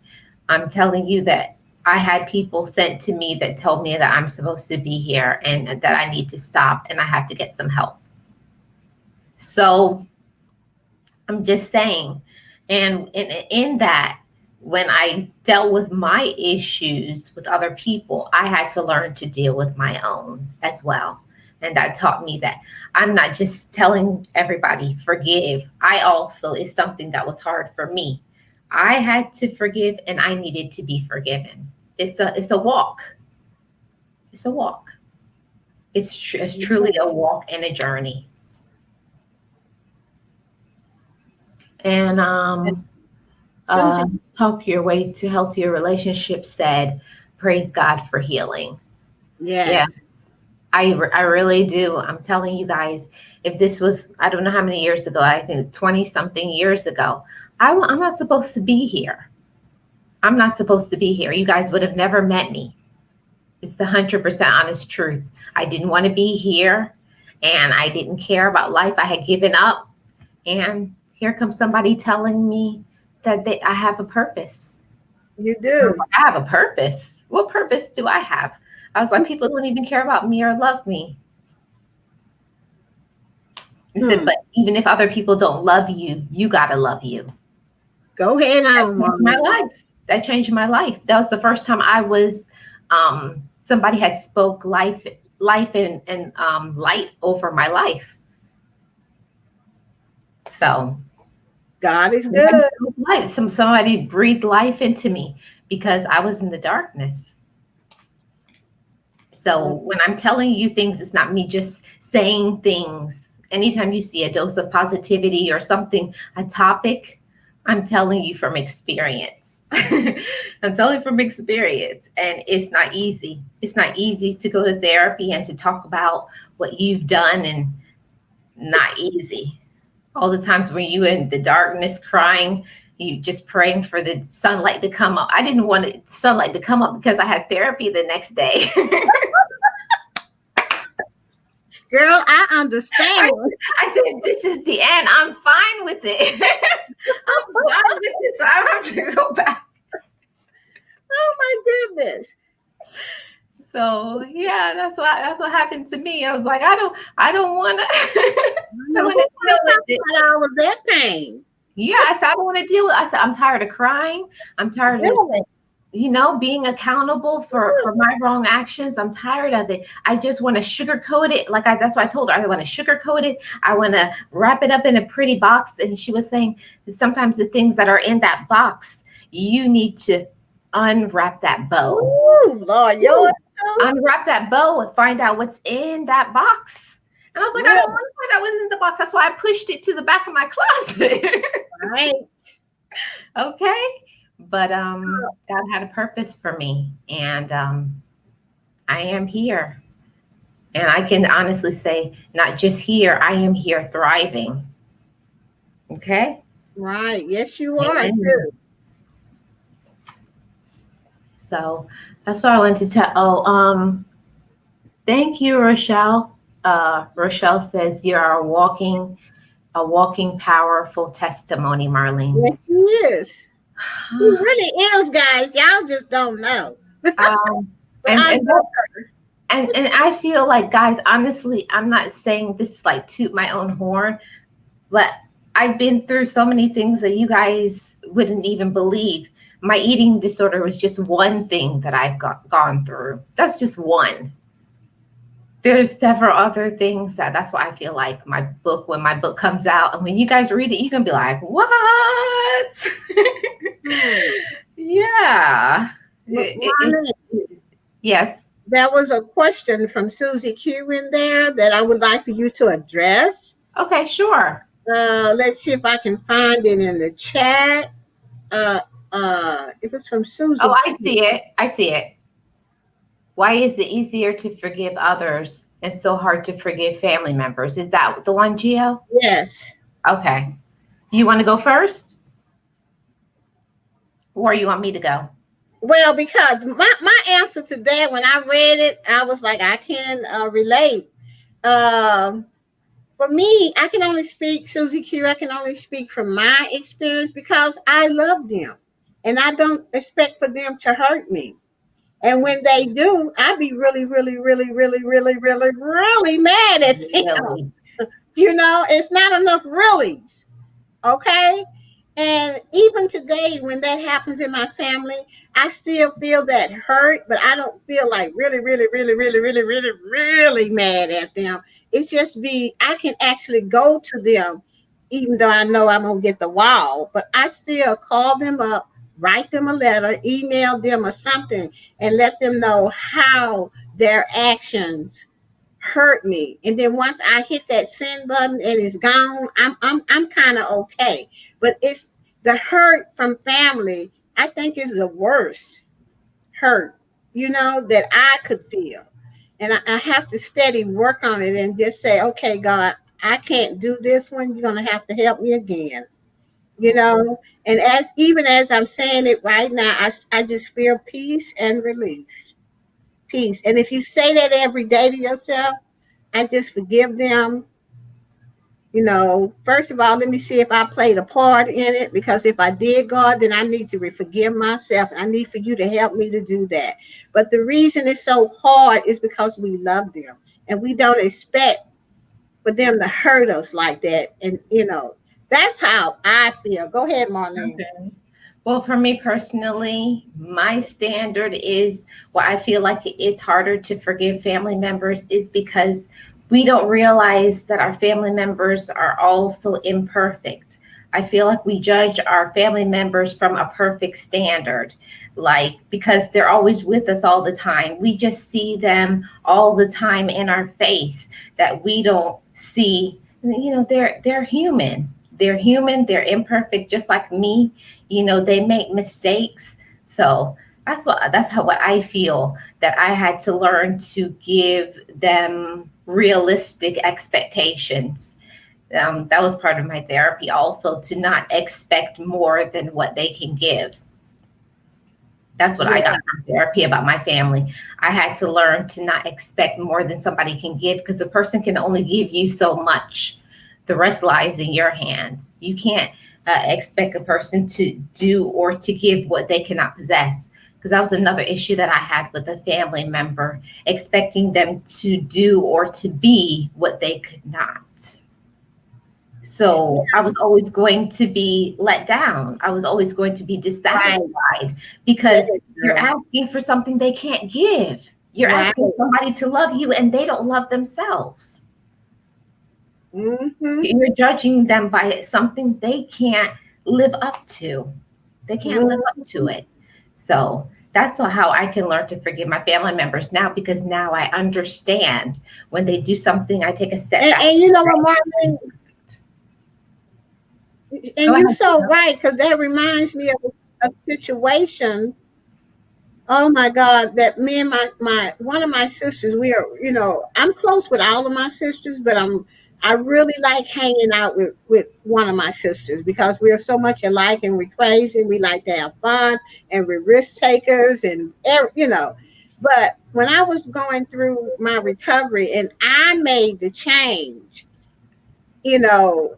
I'm telling you that I had people sent to me that told me that I'm supposed to be here and that I need to stop and I have to get some help. So I'm just saying, and in that, when I dealt with my issues with other people, I had to learn to deal with my own as well. And that taught me that I'm not just telling everybody forgive. I also is something that was hard for me. I had to forgive and I needed to be forgiven. It's a walk. It's a walk. It's truly a walk and a journey. And Susie, Talk Your Way to Healthier Relationships said, praise God for healing. Yeah, yes, I really do. I'm telling you guys, if this was, I don't know how many years ago, I think 20 something years ago, I'm not supposed to be here. I'm not supposed to be here. You guys would have never met me. It's the 100% honest truth. I didn't want to be here and I didn't care about life. I had given up. And here comes somebody telling me that I have a purpose. you I'm do. like, I have a purpose. What purpose do I have? I was like, people don't even care about me or love me. He said, Hmm. but even if other people don't love you, you got to love you. Go ahead That on, changed my Marlene. life. That changed my life. That was the first time I was, somebody had spoke life and light over my life. So God is somebody good. spoke life. Somebody breathed life into me because I was in the darkness. So when I'm telling you things, it's not me just saying things. Anytime you see a dose of positivity or something, a topic, I'm telling you from experience. I'm telling you from experience. And it's not easy. It's not easy to go to therapy and to talk about what you've done, and not easy. All the times when you in the darkness crying, You just praying for the sunlight to come up. I didn't want the sunlight to come up because I had therapy the next day. Girl, I I, understand. I said, this is the end. I'm fine with it. I'm done with it. So I don't have to go back. Oh my goodness. So yeah, that's what happened to me. I was like, I don't want to I I don't know want who to deal with it. talked about all of that pain. Yeah, I said I don't want to deal with it. I said I'm tired of crying. I'm tired of Really? being accountable for my wrong actions. I'm tired of it. I just want to sugarcoat it. That's why I told her I want to sugarcoat it. I want to wrap it up in a pretty box. And she was saying that sometimes the things that are in that box, you need to unwrap that bow. Ooh, Lord, yours Ooh, too? unwrap that bow and find out what's in that box. And I was like, I don't Really? want to find out what's in the box. That's why I pushed it to the back of my closet. Right. Okay. But God had a purpose for me, and I am here. And I can honestly say, not just here, I am here thriving. Okay. Right. Yes, you are Amen. too. So that's what I wanted to tell. Oh, thank you, Rochelle. Rochelle says you're a walking powerful testimony, Marlene. Yes, he is. He really is, guys. Y'all just don't know. um, But and I and know her. and I feel like, guys, honestly, I'm not saying this like toot my own horn, but I've been through so many things that you guys wouldn't even believe. My eating disorder was just one thing that I've gone through. That's just one. There's several other things that's why I feel like when my book comes out, and when you guys read it, you can be like, what? Hmm. Yeah. It's Ronnie, yes. there was a question from Susie Q in there that I would like for you to address. Okay, sure. Let's see if I can find it in the chat. Uh, it was from Oh, Susie I Q. see it. I see it. Why is it easier to forgive others and so hard to forgive family members? Is that the one, Gio? Yes. Okay. You want to go first, or you want me to go? Well, because my answer to that, when I read it, I was like, I can relate. Um, for me, I can only speak, Susie Q, I can only speak from my experience because I love them. And I don't expect for them to hurt me. And when they do, I be really, really, really, really, really, really, really mad at them. Really? It's not enough reallys. Okay. And even today, when that happens in my family, I still feel that hurt, but I don't feel like really, really, really, really, really, really, really mad at them. It's just I can actually go to them, even though I know I'm going to get the wow, but I still call them up, write them a letter, email them or something, and let them know how their actions hurt me. And then once I hit that send button and it's gone, I'm kind of okay. But it's the hurt from family, I think is the worst hurt, that I could feel. And I have to steady work on it and just say, okay, God, I can't do this one. You're gonna have to help me again. You know, and even as I'm saying it right now, I just feel peace and release. Peace. And if you say that every day to yourself, I just forgive them. First of all, let me see if I played a part in it, because if I did, God, then I need to forgive myself. I need for you to help me to do that. But the reason it's so hard is because we love them and we don't expect for them to hurt us like that. And, that's how I feel. Go ahead, Marlene. Okay. Well, for me personally, my standard is why I feel like it's harder to forgive family members is because we don't realize that our family members are also imperfect. I feel like we judge our family members from a perfect standard, like because they're always with us all the time. We just see them all the time in our face that we don't see. They're human. They're human. They're imperfect, just like me. They make mistakes. So what I feel, that I had to learn to give them realistic expectations. That was part of my therapy also, to not expect more than what they can give. That's what I got Yeah, from therapy about my family. I had to learn to not expect more than somebody can give, because a person can only give you so much. The rest lies in your hands. You can't expect a person to do or to give what they cannot possess. Because that was another issue that I had with a family member, expecting them to do or to be what they could not. So I was always going to be let down. I was always going to be right. dissatisfied, Get because it, you're girl. asking for something they can't give. You're Right. asking somebody to love you and they don't love themselves. Mm-hmm. You're judging them by something they can't live up to. They can't live up to Mm-hmm. it. So that's how I can learn to forgive my family members now, because now I understand when they do something, I take a step back. And you know what, Marlene? Go And you're ahead. so right, because that reminds me of a situation. Oh my God, that me and my one of my sisters, we are, I'm close with all of my sisters, but I really like hanging out with one of my sisters because we are so much alike and we're crazy. We like to have fun and we're risk takers and But when I was going through my recovery and I made the change, you know,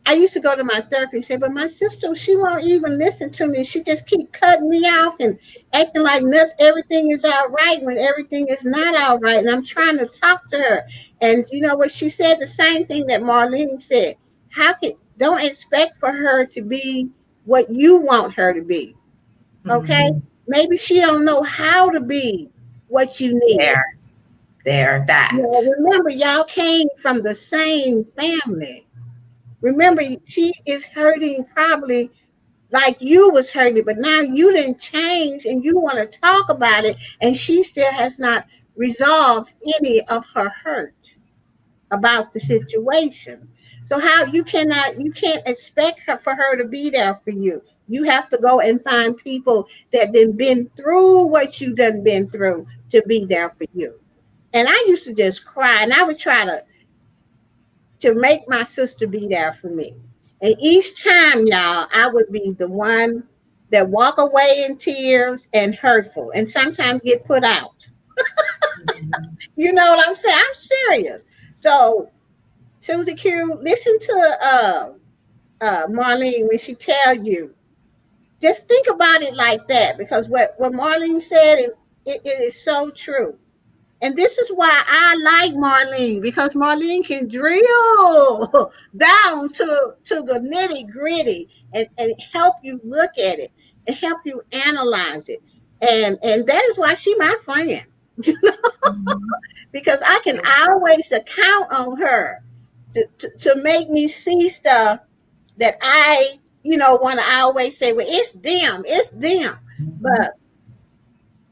I used to go to my therapist and say, but my sister, she won't even listen to me. She just keep cutting me off and acting like nothing, everything is all right when everything is not all right. And I'm trying to talk to her. And you know what? She said the same thing that Marlene said. Don't expect for her to be what you want her to be. Okay? Mhm. Maybe she don't know how to be what you need. There, there, that. Remember, y'all came from the same family. Remember, she is hurting probably like you was hurting, but now you didn't change and you want to talk about it, and she still has not resolved any of her hurt about the situation. So how you can't expect her for her to be there for you. You have to go and find people that then been through what you done been through to be there for you. And I used to just cry, and I would try to make my sister be there for me. And each time, y'all, I would be the one that walk away in tears and hurtful and sometimes get put out. Mhm. You know what I'm saying? I'm serious. So, Susie Q, listen to Marlene when she tell you, just think about it like that, because what Marlene said, it is so true. And this is why I like Marlene, because Marlene can drill down to the nitty gritty and help you look at it and help you analyze it. And that is why she my friend, Mhm. because I can Yeah. always count on her to make me see stuff that I, want to always say, well, it's them, it's them. Mhm. But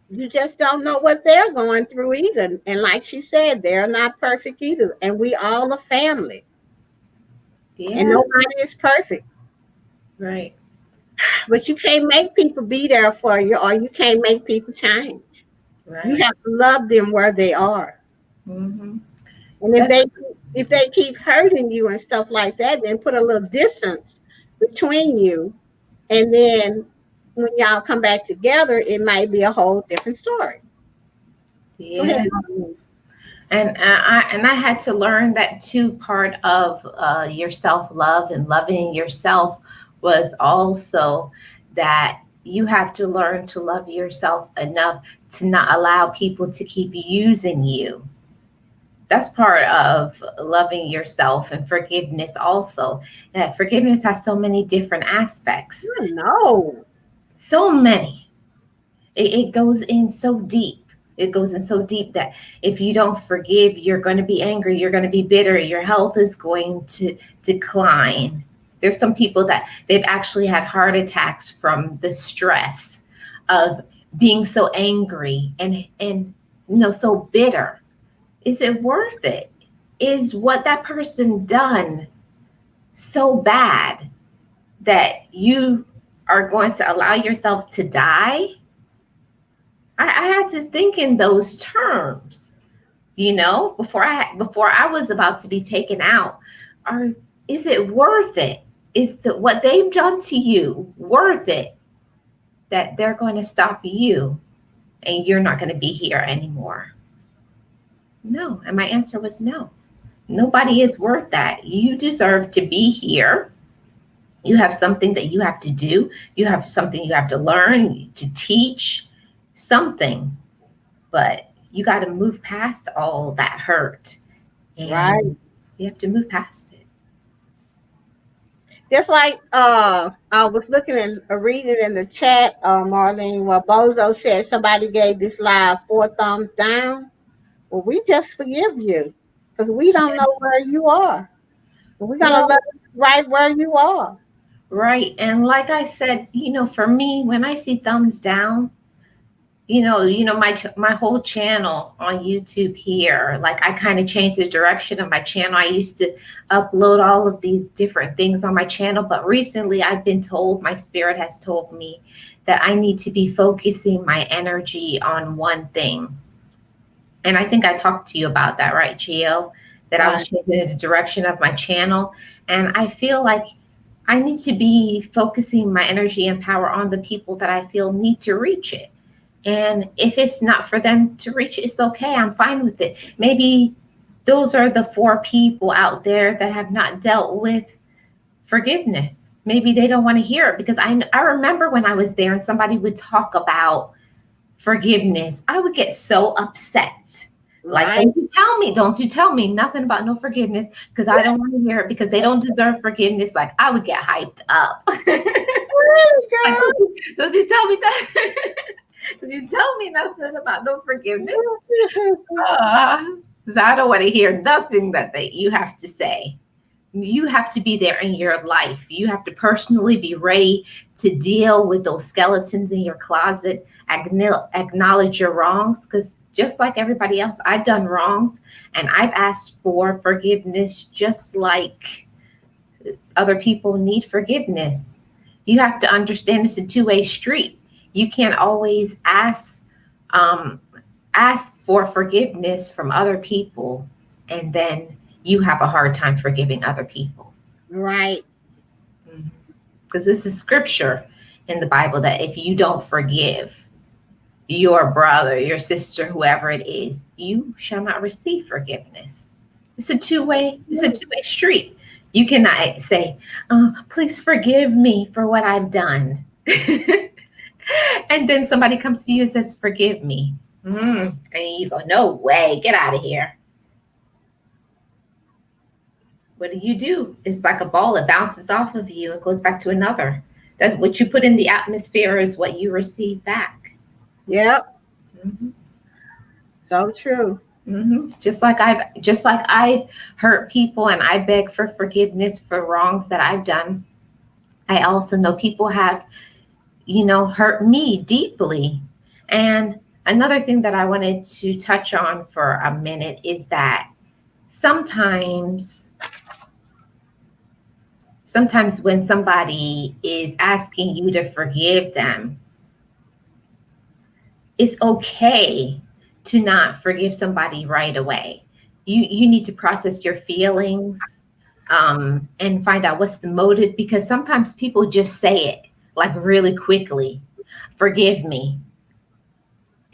you just don't know what they're going through either. And like she said, they're not perfect either. And we all a family. And Yeah. nobody is perfect. Right. But you can't make people be there for you, or you can't make people change. You Right. have to love them where they are. Hmm. And That's if they keep hurting you and stuff like that, then put a little distance between you. And then when y'all come back together, it might be a whole different story. Go ahead, yeah. Marlene. And I had to learn that too. Part of your self love and loving yourself was also that you have to learn to love yourself enough to not allow people to keep using you. That's part of loving yourself, and forgiveness also. That forgiveness has so many different aspects, No. so many. It goes in so deep. It goes in so deep that if you don't forgive, you're going to be angry, you're going to be bitter, your health is going to decline. There's some people that they've actually had heart attacks from the stress of being so angry and so bitter. Is it worth it? Is what that person done so bad that you are going to allow yourself to die? I had to think in those terms, before I was about to be taken out. Are Is it worth it? Is what they've done to you worth it that they're going to stop you and you're not going to be here anymore? No. And my answer was no. Nobody is worth that. You deserve to be here. You have something that you have to do. You have something you have to learn, to teach, something. But you got to move past all that hurt. Right. And you have to move past it. Just like I was looking and reading in the chat, Marlene, where Bozo said somebody gave this live 4 thumbs down. Well, we just forgive you because we don't know where you are. We're gonna Well, love you right where you are. right. And like I said, for me, when I see thumbs down, my whole channel on YouTube here, like I kind of changed the direction of my channel. I used to upload all of these different things on my channel, but recently I've been told, my spirit has told me that I need to be focusing my energy on one thing. And I think I talked to you about that, right, Gio? That I Right. was changing the direction of my channel. And I feel like I need to be focusing my energy and power on the people that I feel need to reach it. And if it's not for them to reach, it's okay. I'm fine with it. Maybe those are the 4 people out there that have not dealt with forgiveness. Maybe they don't want to hear it because I remember when I was there and somebody would talk about forgiveness, I would get so upset. Like, Right. don't you tell me nothing about no forgiveness because I don't want to hear it because they don't deserve forgiveness. Like, I would get hyped up. Really, Like, girl? don't you tell me that? Don't you tell me nothing about no forgiveness? Because I don't want to hear nothing that you have to say. You have to be there in your life. You have to personally be ready to deal with those skeletons in your closet, acknowledge your wrongs, because just like everybody else, I've done wrongs and I've asked for forgiveness just like other people need forgiveness. You have to understand it's a two-way street. You can't always um, ask for forgiveness from other people and then you have a hard time forgiving other people. Right. Because this is scripture in the Bible that if you don't forgive your brother, your sister, whoever it is, you shall not receive forgiveness. It's a two-way street. You cannot say, oh, please forgive me for what I've done. And then somebody comes to you and says, forgive me. And you go, no way, get out of here. What do? It's like a ball, it bounces off of you, it goes back to another. That's what you put in the atmosphere is what you receive back. Yep. Mm-hmm. So true. Mm-hmm. Just like I've hurt people and I beg for forgiveness for wrongs that I've done. I also know people have, hurt me deeply. And another thing that I wanted to touch on for a minute is that sometimes sometimes when somebody is asking you to forgive them, it's okay to not forgive somebody right away. You need to process your feelings and find out what's the motive because sometimes people just say it like really quickly, forgive me,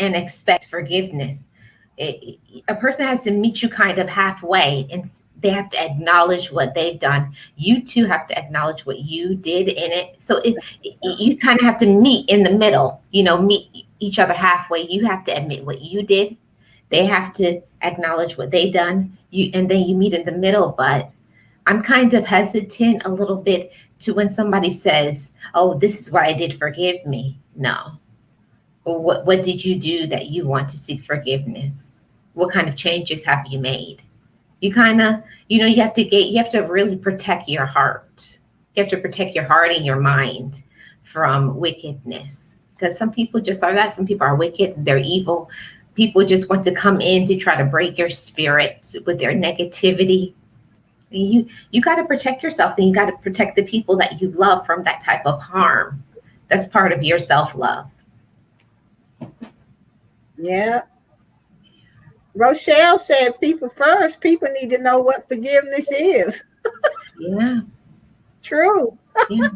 and expect forgiveness. A person has to meet you kind of halfway and they have to acknowledge what they've done. You too have to acknowledge what you did in it. So you kind of have to meet in the middle, meet each other halfway. You have to admit what you did. They have to acknowledge what they done. And then you meet in the middle. But I'm kind of hesitant a little bit to when somebody says, oh, this is what I did, forgive me. No. What did you do that you want to seek forgiveness? What kind of changes have you made? You kind of, you have to really protect your heart. You have to protect your heart and your mind from wickedness. Because some people just are that. Some people are wicked, they're evil. People just want to come in to try to break your spirit with their negativity. You got to protect yourself and you got to protect the people that you love from that type of harm. That's part of your self-love. Yeah. Rochelle said people first. People need to know what forgiveness is. Yeah, True. yeah.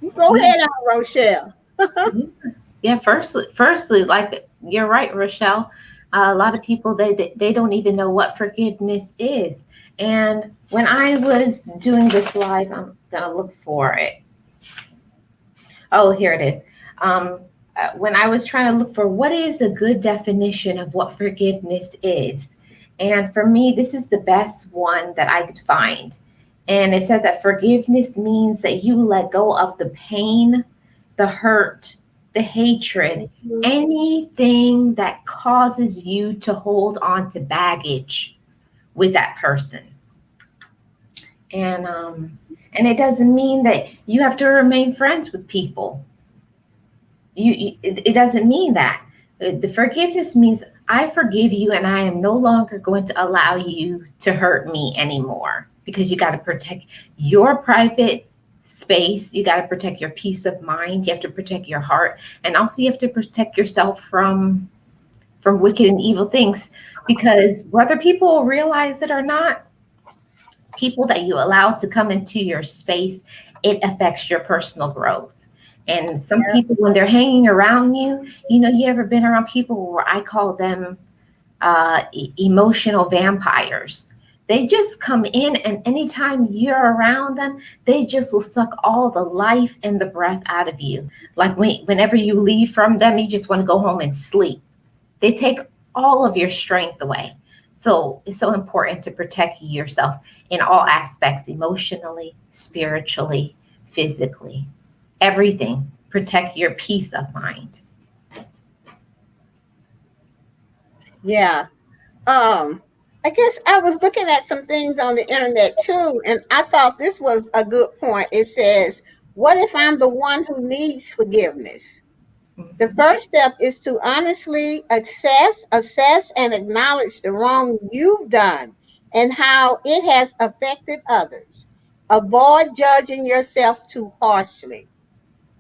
You go We ahead, Aunt Rochelle. yeah, yeah. Firstly, like you're right, Rochelle. A lot of people they don't even know what forgiveness is. And when I was doing this live, I'm gonna look for it. Oh, here it is. Um, when I was trying to look for what is a good definition of what forgiveness is, and for me, this is the best one that I could find. And it said that forgiveness means that you let go of the pain, the hurt, the hatred, Mhm. anything that causes you to hold on to baggage with that person. And it doesn't mean that you have to remain friends with people. It doesn't mean that. The forgiveness means I forgive you and I am no longer going to allow you to hurt me anymore, because you got to protect your private space, you got to protect your peace of mind, you have to protect your heart, and also you have to protect yourself from wicked and evil things, because whether people realize it or not, people that you allow to come into your space, it affects your personal growth. And some Yeah. people, when they're hanging around you, you ever been around people where I call them emotional vampires? They just come in, and anytime you're around them, they just will suck all the life and the breath out of you. Like whenever you leave from them, you just want to go home and sleep. They take all of your strength away. So it's so important to protect yourself in all aspects, emotionally, spiritually, physically, everything. Protect your peace of mind. Yeah. I guess I was looking at some things on the internet too, and I thought this was a good point. It says, what if I'm the one who needs forgiveness? The Mhm. first step is to honestly assess, and acknowledge the wrong you've done and how it has affected others. Avoid judging yourself too harshly.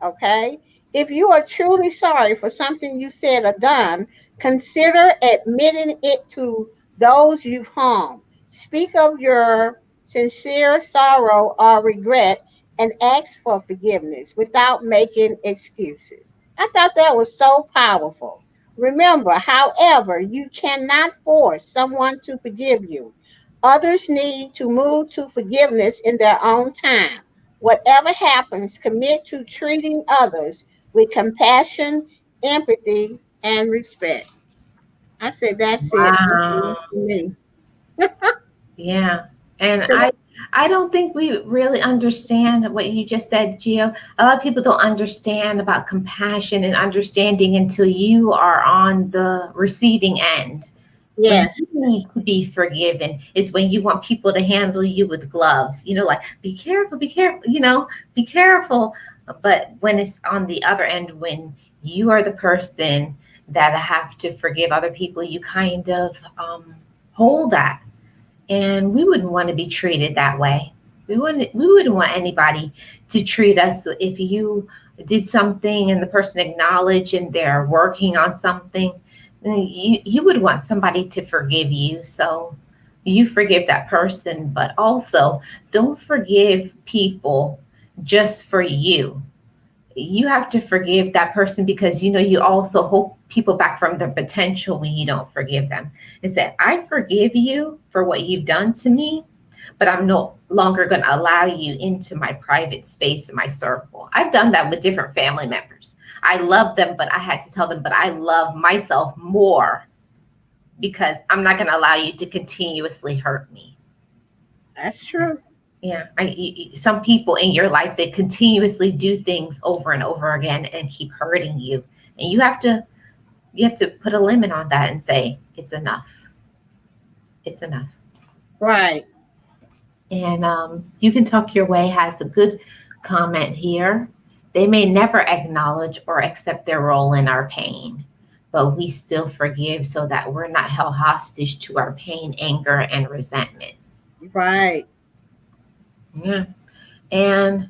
Okay? If you are truly sorry for something you said or done, consider admitting it to those you've harmed. Speak of your sincere sorrow or regret and ask for forgiveness without making excuses. I thought that was so powerful. Remember, however, you cannot force someone to forgive you. Others need to move to forgiveness in their own time. Whatever happens, commit to treating others with compassion, empathy, and respect. I said, that's it. That's enough Wow. for me. Yeah. And So, I don't think we really understand what you just said, Gio. A lot of people don't understand about compassion and understanding until you are on the receiving end. When yes, you need to be forgiven is when you want people to handle you with gloves, like be careful, be careful. But when it's on the other end, when you are the person that have to forgive other people, you kind of hold that. And we wouldn't want to be treated that way. We wouldn't want anybody to treat us. If you did something and the person acknowledged and they're working on something, then you would want somebody to forgive you. So you forgive that person, but also don't forgive people just for you. You have to forgive that person because you also hold people back from their potential when you don't forgive them. And say, I forgive you for what you've done to me, but I'm no longer going to allow you into my private space and my circle. I've done that with different family members. I love them, but I had to tell them, but I love myself more, because I'm not going to allow you to continuously hurt me. that's true. Yeah, some people in your life, they continuously do things over and over again and keep hurting you, and you have to put a limit on that and say it's enough. It's enough. Right. And you can talk your way has a good comment here. They may never acknowledge or accept their role in our pain, but we still forgive so that we're not held hostage to our pain, anger, and resentment. Right. Yeah, and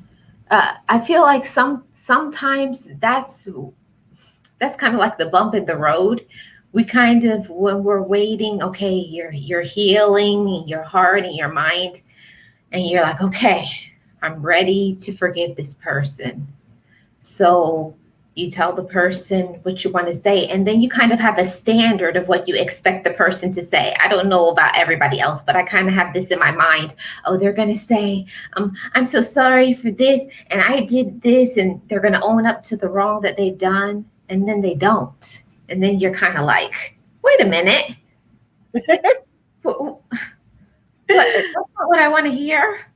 I feel like sometimes that's kind of like the bump in the road. We kind of, when we're waiting, okay, you're healing your heart and your mind. and you're like, okay, I'm ready to forgive this person. So you tell the person what you want to say, and then you kind of have a standard of what you expect the person to say. I don't know about everybody else, but I kind of have this in my mind. Oh, they're going to say, I'm so sorry for this, and I did this, and they're going to own up to the wrong that they've done, and then they don't. And then you're kind of like, wait a minute, what, that's not what I want to hear.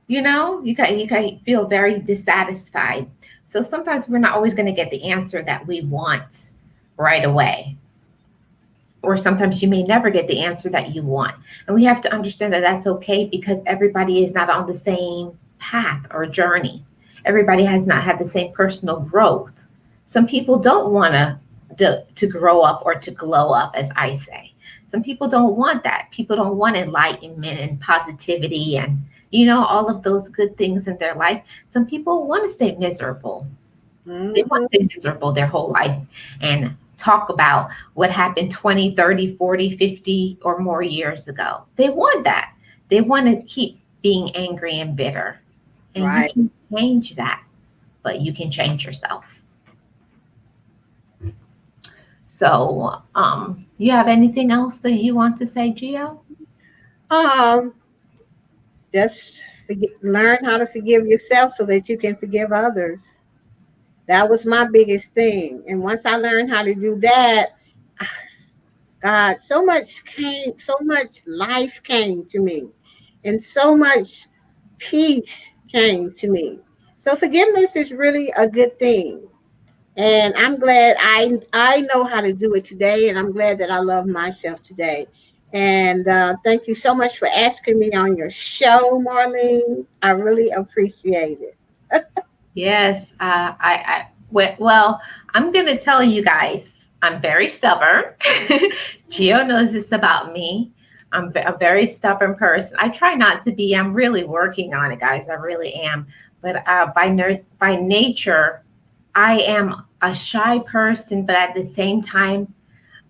You can feel very dissatisfied. So sometimes we're not always going to get the answer that we want right away, or sometimes you may never get the answer that you want. And we have to understand that that's okay, because everybody is not on the same path or journey. Everybody has not had the same personal growth. Some people don't want to grow up or to glow up, as I say. Some people don't want that. People don't want enlightenment and positivity and all of those good things in their life. Some people want to stay miserable. They want to stay miserable their whole life and talk about what happened 20, 30, 40, 50 or more years ago. They want that. They want to keep being angry and bitter. And you Right. can change that, but you can change yourself. So, you have anything else that you want to say, Gio? Um, just learn how to forgive yourself so that you can forgive others. That was my biggest thing. And once I learned how to do that, God, so much life came to me, and so much peace came to me. So forgiveness is really a good thing. And I'm glad I know how to do it today, and I'm glad that I love myself today. And thank you so much for asking me on your show, Marlene. I really appreciate it. Yes, well, I'm going to tell you guys, I'm very stubborn. Gio knows this about me. I'm a very stubborn person. I try not to be. I'm really working on it, guys. I really am. But by nature, I am a shy person, but at the same time,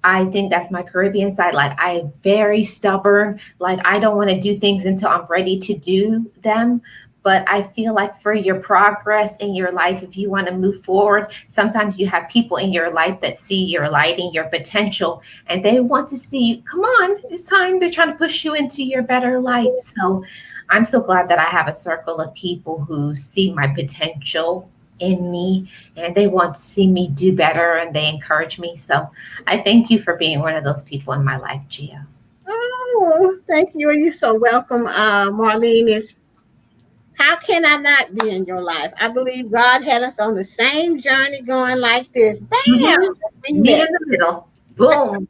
I think that's my Caribbean side. Like, I'm very stubborn. Like, I don't want to do things until I'm ready to do them. But I feel like for your progress in your life, if you want to move forward, sometimes you have people in your life that see your lighting, your potential, and they want to see, come on, it's time. They're trying to push you into your better life. So I'm so glad that I have a circle of people who see my potential in me, and they want to see me do better, and they encourage me. So I thank you for being one of those people in my life, Gia. Oh, thank you. And you're so welcome, Marlene. Is how can I not be in your life? I believe God had us on the same journey going like this. Bam! Mhm. We Me in met. the middle. Boom.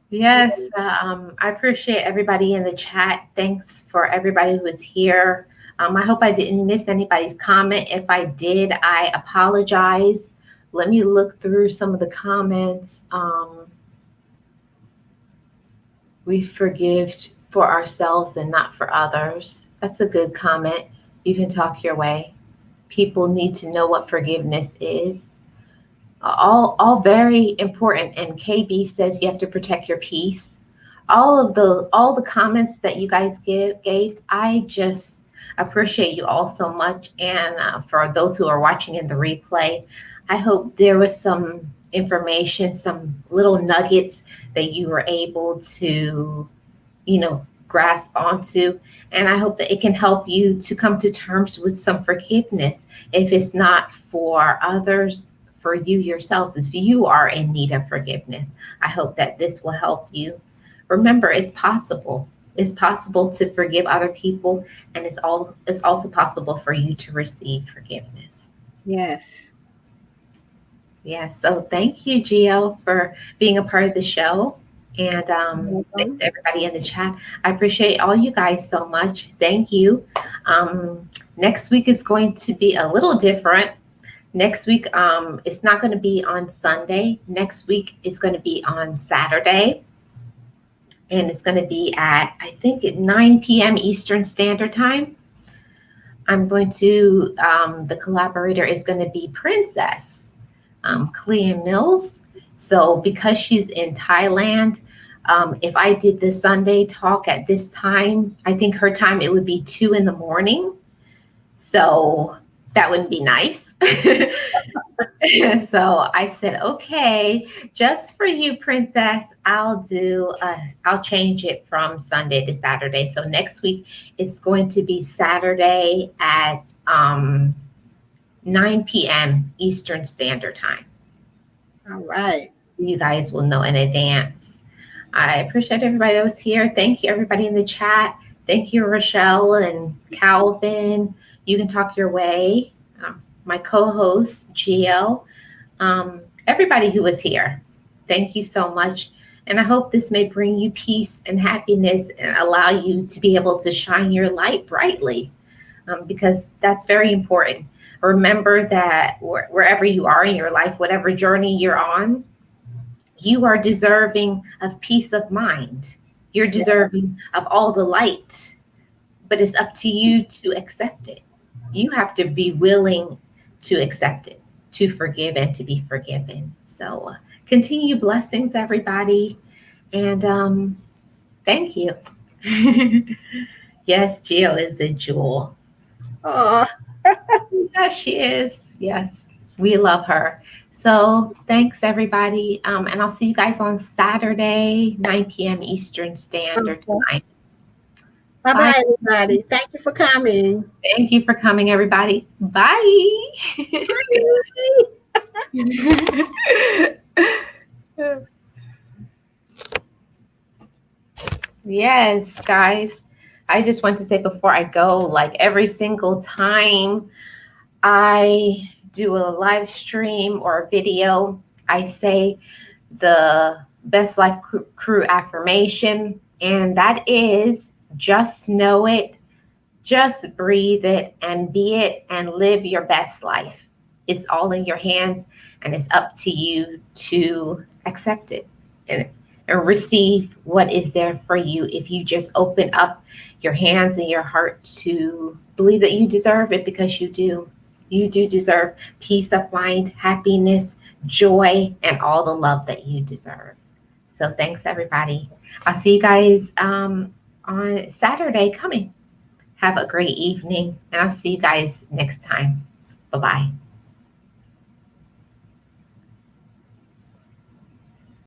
Yes, I appreciate everybody in the chat. Thanks for everybody who is here. I hope I didn't miss anybody's comment. If I did, I apologize. Let me look through some of the comments. We forgive for ourselves and not for others. That's a good comment. You can talk your way. People need to know what forgiveness is. All very important. And KB says you have to protect your peace. All the comments that you guys gave, I just appreciate you all so much. And for those who are watching in the replay, I hope there was some information, some little nuggets that you were able to, grasp onto. And I hope that it can help you to come to terms with some forgiveness. If it's not for others, for you yourselves, if you are in need of forgiveness, I hope that this will help you. Remember, it's possible. It's possible to forgive other people, and it's also possible for you to receive forgiveness. Yes. Yeah, so thank you, Gio, for being a part of the show. And thanks Welcome. to everybody in the chat. I appreciate all you guys so much. Thank you. Next week is going to be a little different. Next week, it's not going to be on Sunday. Next week, it's going to be on Saturday. And it's going to be at, I think, at 9 p.m. Eastern Standard Time. I'm going to, the collaborator is going to be Princess. Clean Mills. So because she's in Thailand, If I did the Sunday talk at this time, I think her time it would be 2 in the morning. So that wouldn't be nice. So I said, okay, just for you, Princess, I'll change it from Sunday to Saturday. So next week it's going to be Saturday at 9 p.m. Eastern Standard Time. All right. You guys will know in advance. I appreciate everybody that was here. Thank you, everybody in the chat. Thank you, Rochelle and Calvin. You can talk your way. My co-host, Gio. Everybody who was here, thank you so much. And I hope this may bring you peace and happiness and allow you to be able to shine your light brightly, because that's very important. Remember that wherever you are in your life, whatever journey you're on, you are deserving of peace of mind. You're deserving of all the light, but it's up to you to accept it. You have to be willing to accept it, to forgive and to be forgiven. So continue blessings, everybody. And thank you. Yes, Gio is a jewel. Oh, Yes, she is. Yes, we love her. So thanks, everybody. And I'll see you guys on Saturday, 9 p.m. Eastern Standard okay. Time. Bye Bye. bye, everybody. Thank you for coming. Thank you for coming, everybody. Bye. Yes, guys. I just want to say before I go, like every single time I do a live stream or a video, I say the Best Life Crew affirmation, and that is just know it, just breathe it, and be it, and live your best life. It's all in your hands, and it's up to you to accept it and, and receive what is there for you if you just open up your hands and your heart to believe that you deserve it, because you do. You do deserve peace of mind, happiness, joy, and all the love that you deserve. So thanks, everybody. I'll see you guys on Saturday coming. Have a great evening, and I'll see you guys next time. Bye bye.